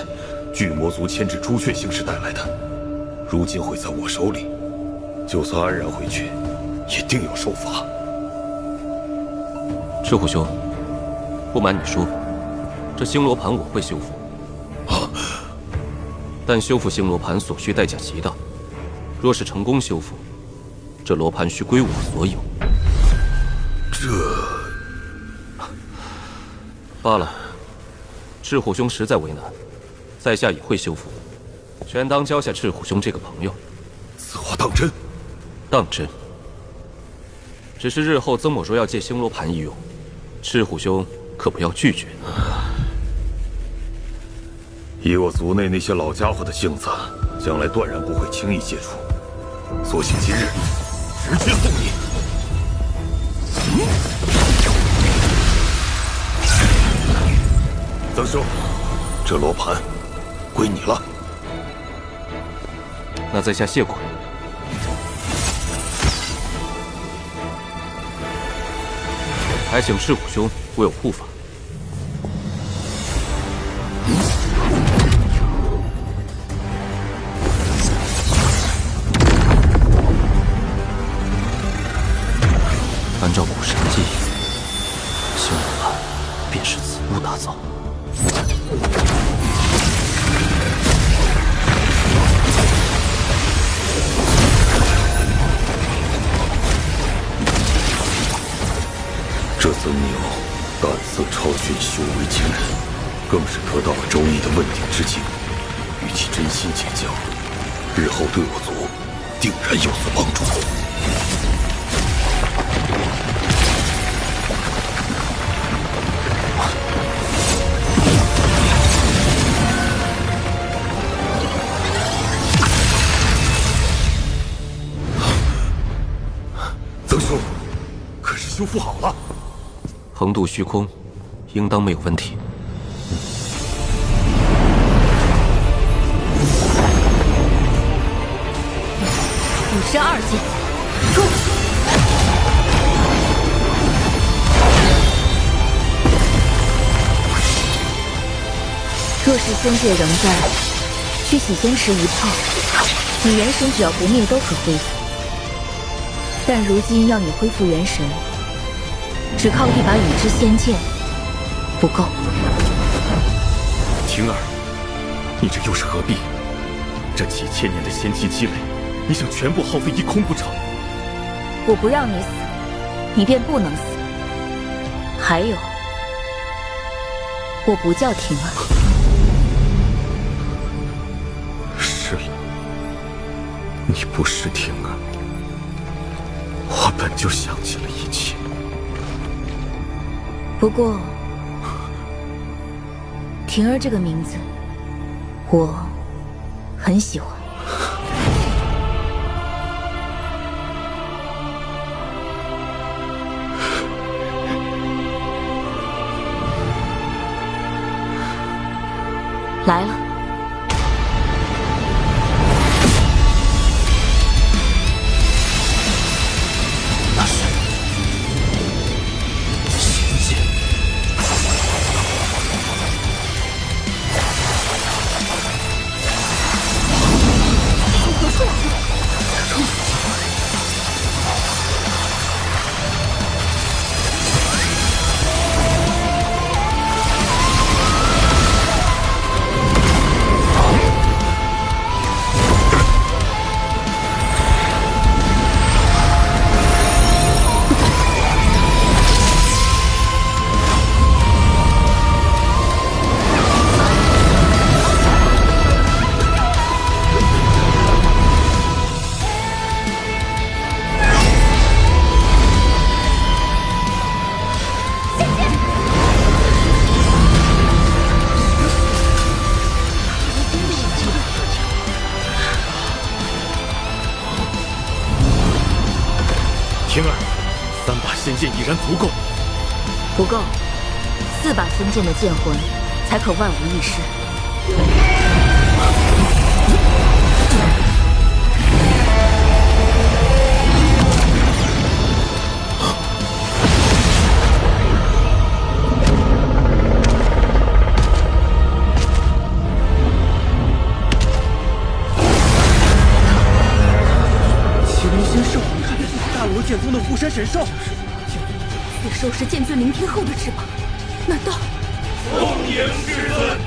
巨魔族牵制朱雀星时带来的，如今会在我手里，就算安然回去，也定要受罚。赤虎兄，不瞒你说，这星罗盘我会修复。但修复星罗盘所需代价极大，若是成功修复，这罗盘须归我所有。罢了，赤虎兄实在为难，在下也会修复，全当交下赤虎兄这个朋友。此话当真？当真。只是日后曾某若要借星罗盘一用，赤虎兄可不要拒绝。以我族内那些老家伙的性子，将来断然不会轻易接触。所幸今日直接送你。曾兄，这罗盘归你了。那在下谢过。还请赤虎兄为我护法。按照古神记忆，星罗盘便是此物打造。这曾牛胆色超群，修为惊人，更是得到了周易的问鼎之境。与其真心结交，日后对我族定然有所帮助。曾兄，可是修复好了？横渡虚空，应当没有问题。52剑，出！若是仙界仍在，去洗仙池一泡，你元神只要不灭都可恢复。但如今要你恢复元神，只靠一把已知仙剑不够。婷儿，你这又是何必？这几千年的仙气积累，你想全部耗费一空不成？我不让你死，你便不能死。还有，我不叫婷儿。是了，你不是婷儿，我本就想起了一切。不过，婷儿这个名字，我很喜欢。来了。那是仙剑。何处？婷儿，3把仙剑已然足够。不够，4把仙剑的剑魂才可万无一失。麒麟仙兽，大罗剑宗的护山神兽。此兽是剑尊聆天后的翅膀，难道？凤迎至尊。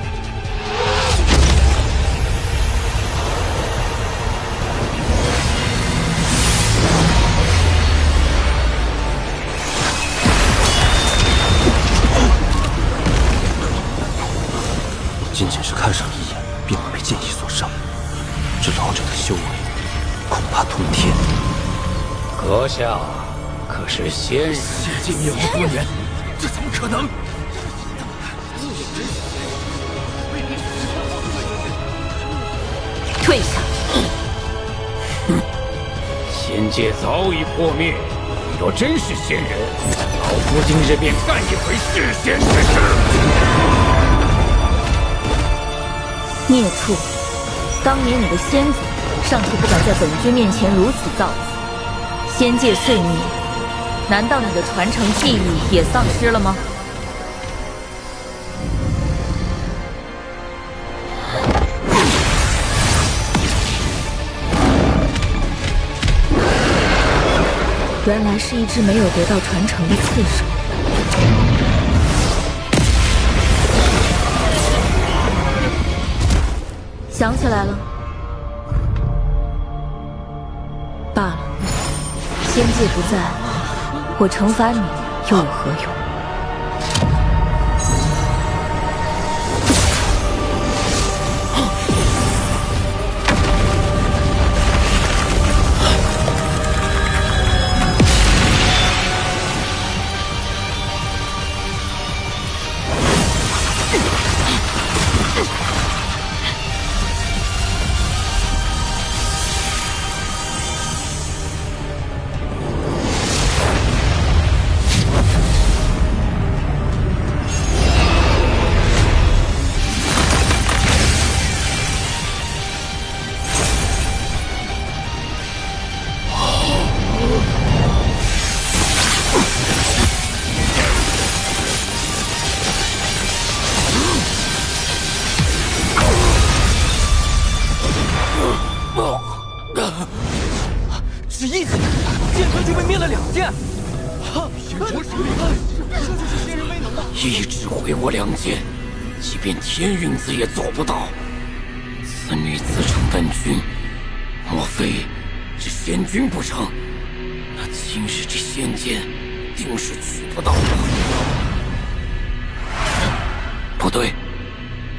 仅仅是看上一眼，便会被剑意所伤，这老者的修为恐怕通天。阁下可是仙人？仙界灭亡多年，这怎么可能？退下！仙界早已破灭，你若真是仙人，老夫今日便干一回弑仙之事。孽畜！当年你的先祖尚且不敢在本君面前如此造次，仙界碎灭，难道你的传承技艺也丧失了吗？原来是一只没有得到传承的刺手。想起来了，罢了，仙界不在，我惩罚你又有何用？是一剑，剑尊就被灭了2剑。仙主实力，这就是仙人威能吗？一只毁我2剑，即便天运子也做不到。此女自称本君，莫非是仙君不成？那今日这仙剑，定是取不到了。不对，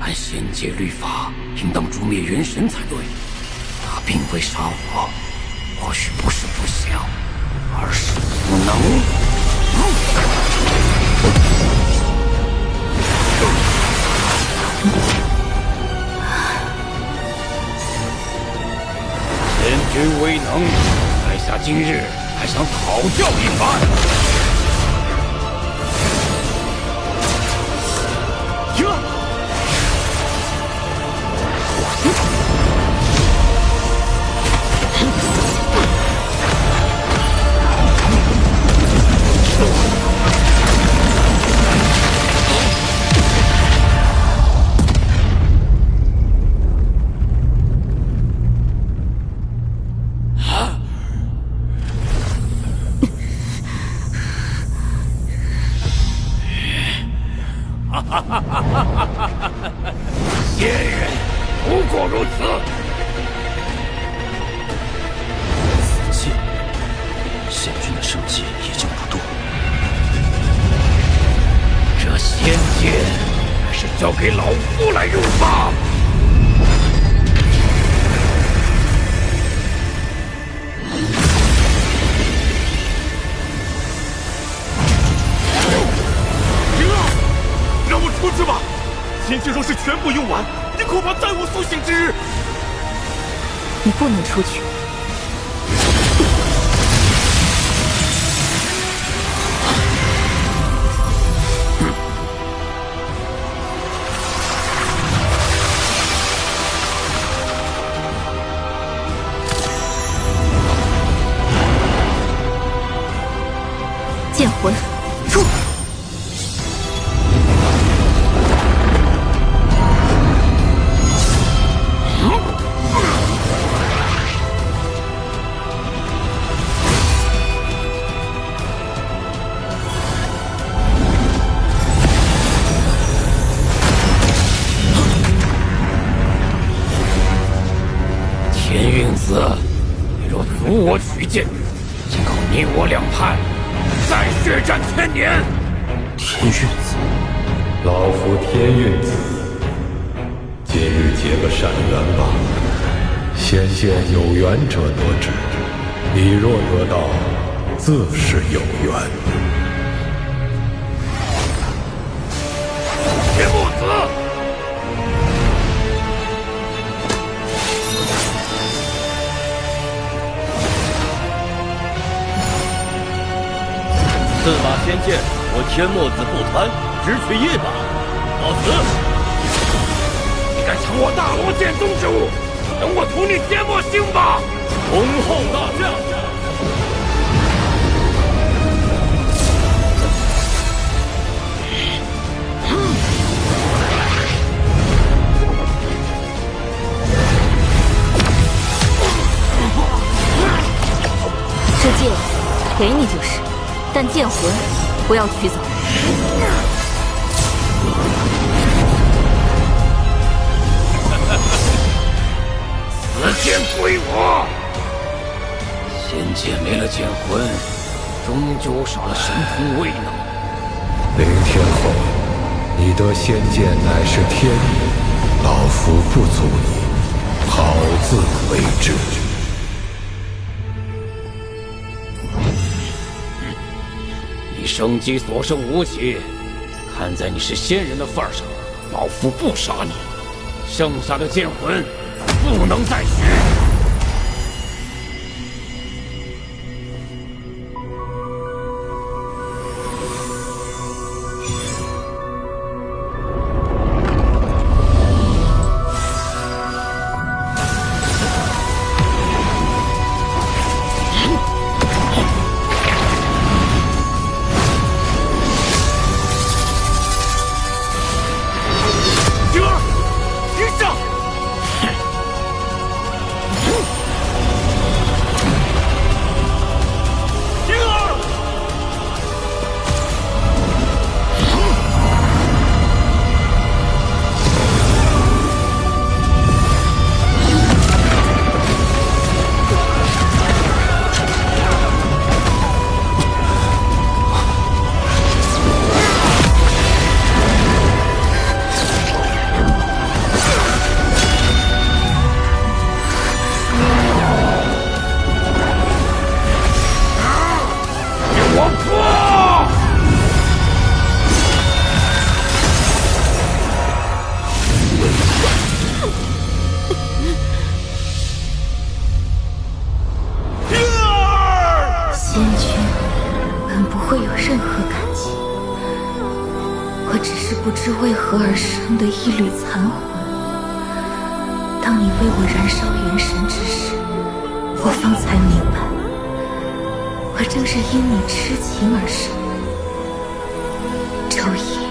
按仙界律法，应当诛灭元神才对。他并未杀我，或许不是不想，而是不能。仙君威能，在下今日还想讨教一番。仙人不过如此。此剑，仙君的生机已经不多。这仙剑还是交给老夫来用吧。让我出去吧！仙剑若是全部用完，你恐怕再无苏醒之日。你不能出去。剑魂，出！天运子，你若阻我取剑，今后你我2派再血战1000年。天运子，老夫天运子，今日结个善缘吧。仙剑有缘者得之，你若得到，自是有缘。铁木子，4把仙剑，我天墨子不贪，只取1把，告辞。你敢抢我大罗剑宗之物，等我屠你天墨星吧！恭候大将。这剑给你就是，但剑魂不要取走。此剑归我。仙剑没了剑魂，终究少了神通威能。灵天后，你得仙剑乃是天意，老夫不阻你，好自为之。你生机所剩无几，看在你是仙人的份上，老夫不杀你。剩下的剑魂不能再取。是为何而生的一缕残魂。当你为我燃烧元神之时，我方才明白，我正是因你痴情而生。周易，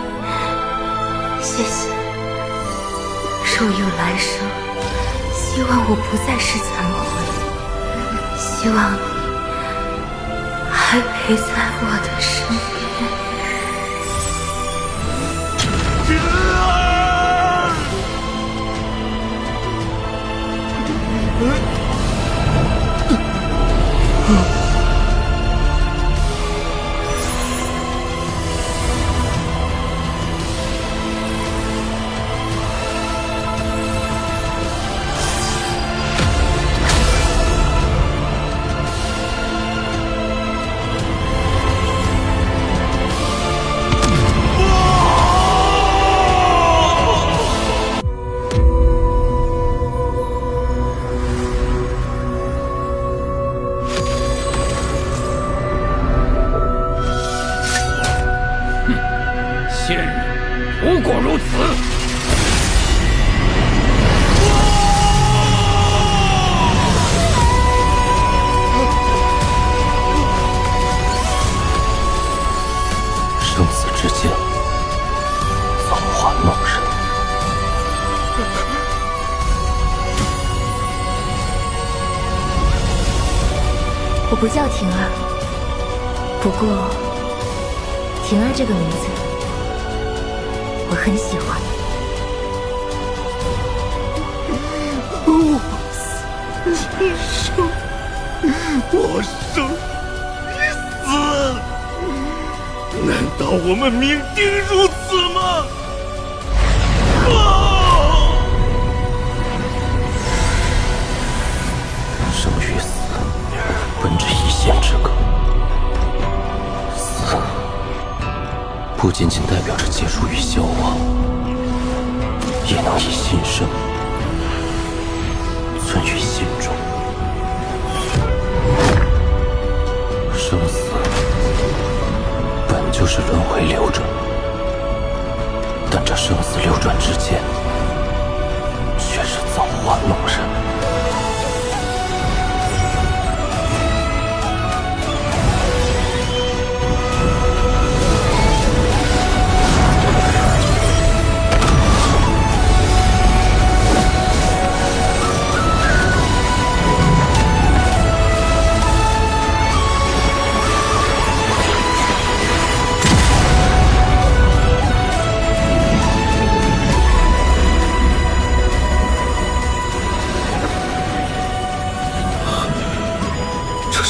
谢谢。若有来生，希望我不再是残魂，希望你还陪在我的身边。不过如此。生死之间，造化弄人。我不叫婷儿，不过婷儿这个名字我很喜欢。我生，你死，难道我们命定如此吗？生与死，本着一线之隔。死不仅仅代表着结束与消亡，也能以新生存于心中。生死本就是轮回流转，但这生死流转之间，却是造化弄人。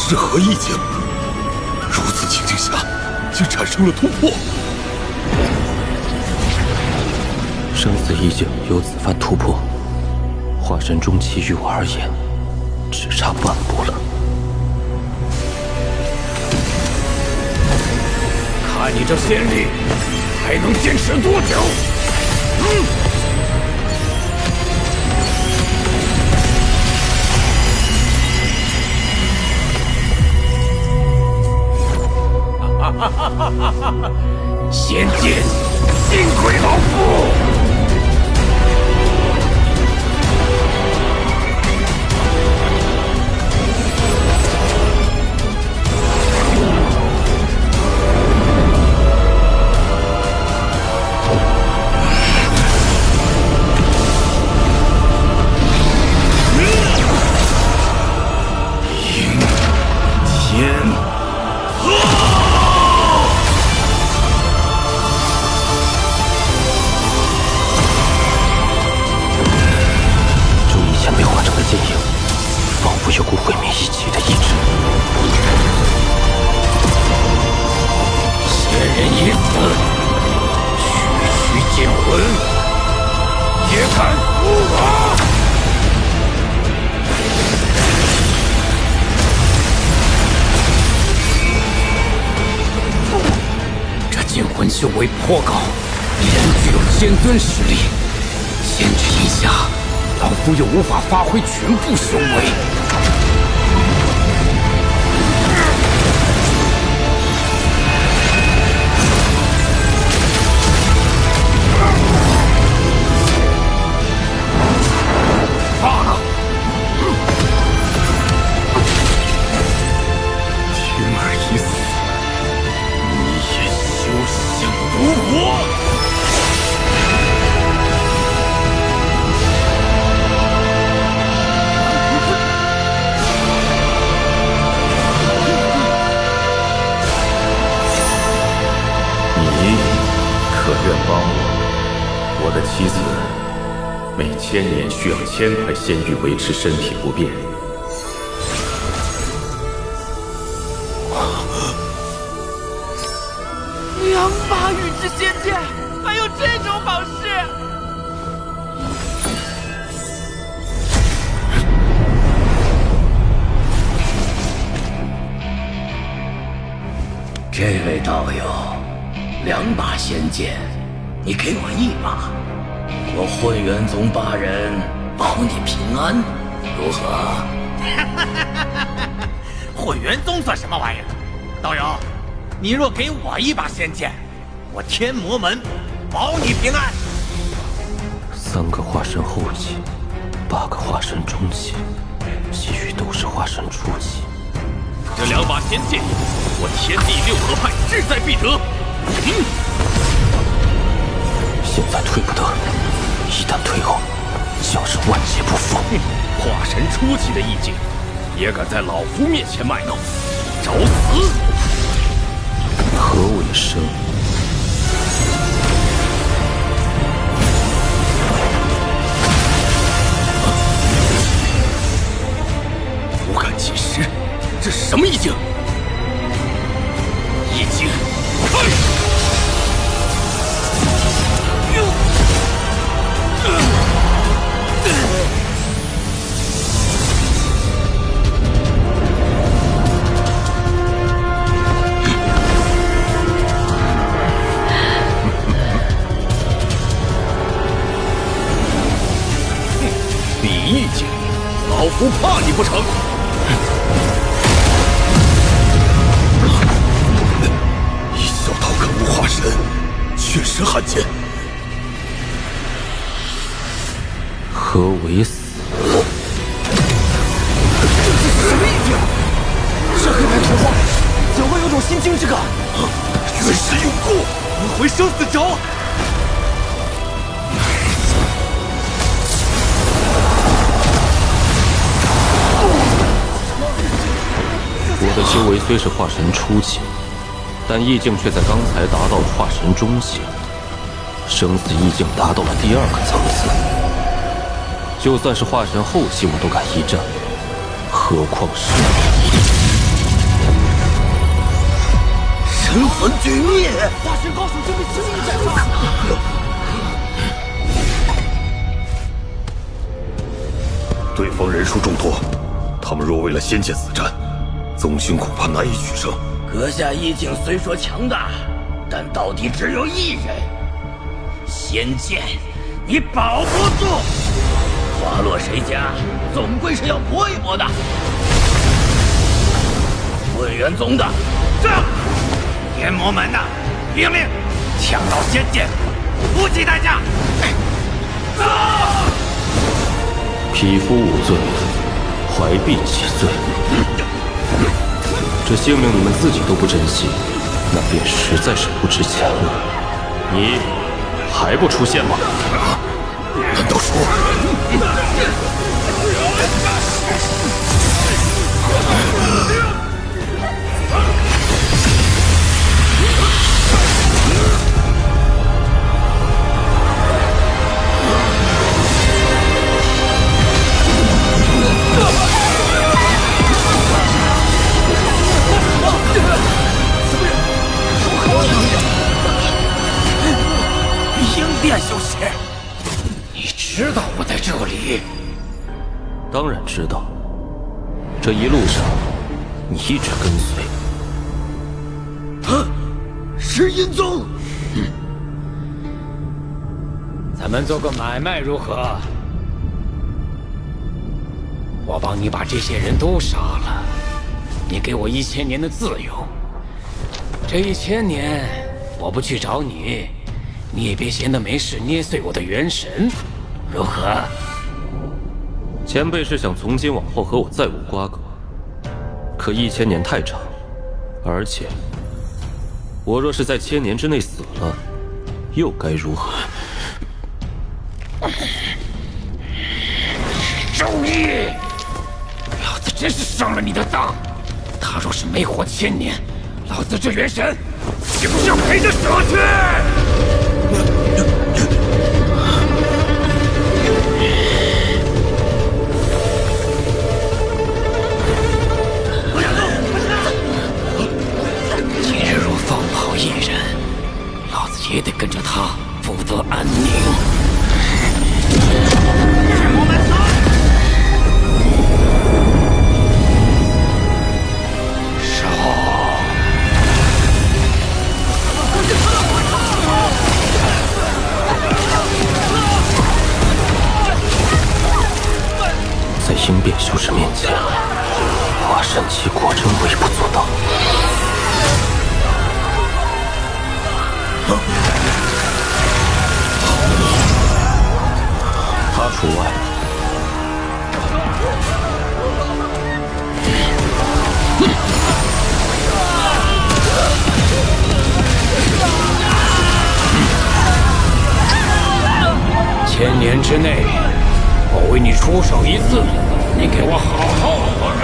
是何意境？如此情境下，竟产生了突破。生死意境由此番突破，化神中期于我而言，只差半步了。看你这仙力，还能坚持多久？仙剑，幸亏老夫！阴天。被化成的剑影，仿佛有股毁灭一切的意志。仙人已死，区区剑魂也敢负我！这剑魂修为颇高，必然具有仙尊实力，限制一下，老夫又无法发挥全部修为。1000年需要1000块仙玉维持身体不变。200宇之仙剑，还有这种好事！这位道友，2把仙剑，你给我1把，我混元宗8人保你平安，如何？混元宗算什么玩意儿？道友，你若给我1把仙剑，我天魔门保你平安。3个化神后期，8个化神中期，其余都是化神初期。这2把仙剑，我天地6合派志在必得。现在退不得，一旦退后，将是万劫不复。化神初期的意境，也敢在老夫面前卖弄，找死！何为生？不敢起时，这是什么意境？意境，你意境，老夫怕你不成？一小桃可无化神，确实罕见。何为死？这是什么意境？这黑白图画，怎会有种心惊之感？原是永固，轮回生死轴。我的修为虽是化神初期，但意境却在刚才达到了化神中期，生死意境达到了第2个层次。就算是化神后期，我都敢一战，何况是你？神魂俱灭，化神高手就被轻易斩杀。对方人数众多，他们若为了仙剑死战，宗兄恐怕难以取胜。阁下意境虽说强大，但到底只有1人，仙剑你保不住。花落谁家，总归是要搏一搏的。混元宗的，上！天魔门的，命令抢到仙剑，不计代价。走！匹夫无罪，怀璧其罪。这性命你们自己都不珍惜，那便实在是不值钱了。你还不出现吗？难道说？应殿修士，你知道我在这里？当然知道，这一路上你一直跟随。石阴宗，咱们做个买卖如何？我帮你把这些人都杀了，你给我1000年的自由。这1000年我不去找你，你也别闲得没事捏碎我的元神，如何？前辈是想从今往后和我再无瓜葛，可1000年太长，而且我若是在1000年之内死了，又该如何？周易，老子真是上了你的当！他若是没活1000年，老子这元神就要陪着舍去！在应变修士面前，华山期果真微不足道。他除外。1000年之内，我为你出手一次，你给我好好活着。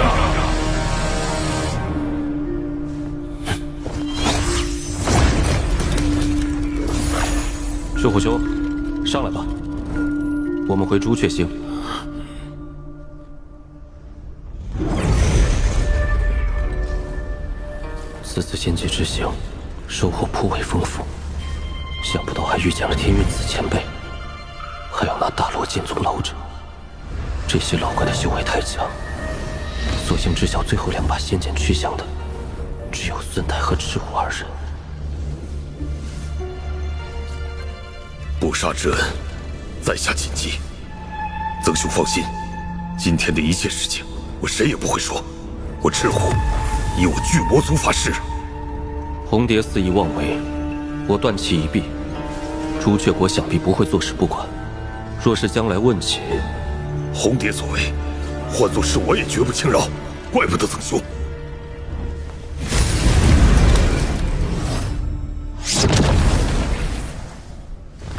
赤虎兄，上来吧，我们回朱雀星。此次仙界之行，收获颇为丰富，想不到还遇见了天运子前辈。还有那大罗剑宗老者，这些老怪的修为太强，所幸知晓最后2把仙剑去向的，只有孙台和赤虎2人。不杀之恩，在下谨记。曾兄放心，今天的一切事情，我谁也不会说。我赤虎，以我巨魔族发誓。红蝶肆意妄为，我断其一臂，朱雀国想必不会坐视不管。若是将来问起红蝶所为，换作是我也绝不轻饶，怪不得曾兄。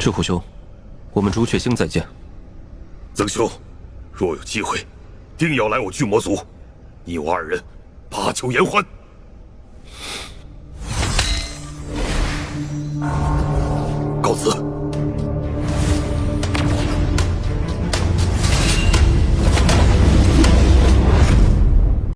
赤虎兄，我们朱雀星再见。曾兄，若有机会，定要来我巨魔族，你我2人把酒言欢。告辞。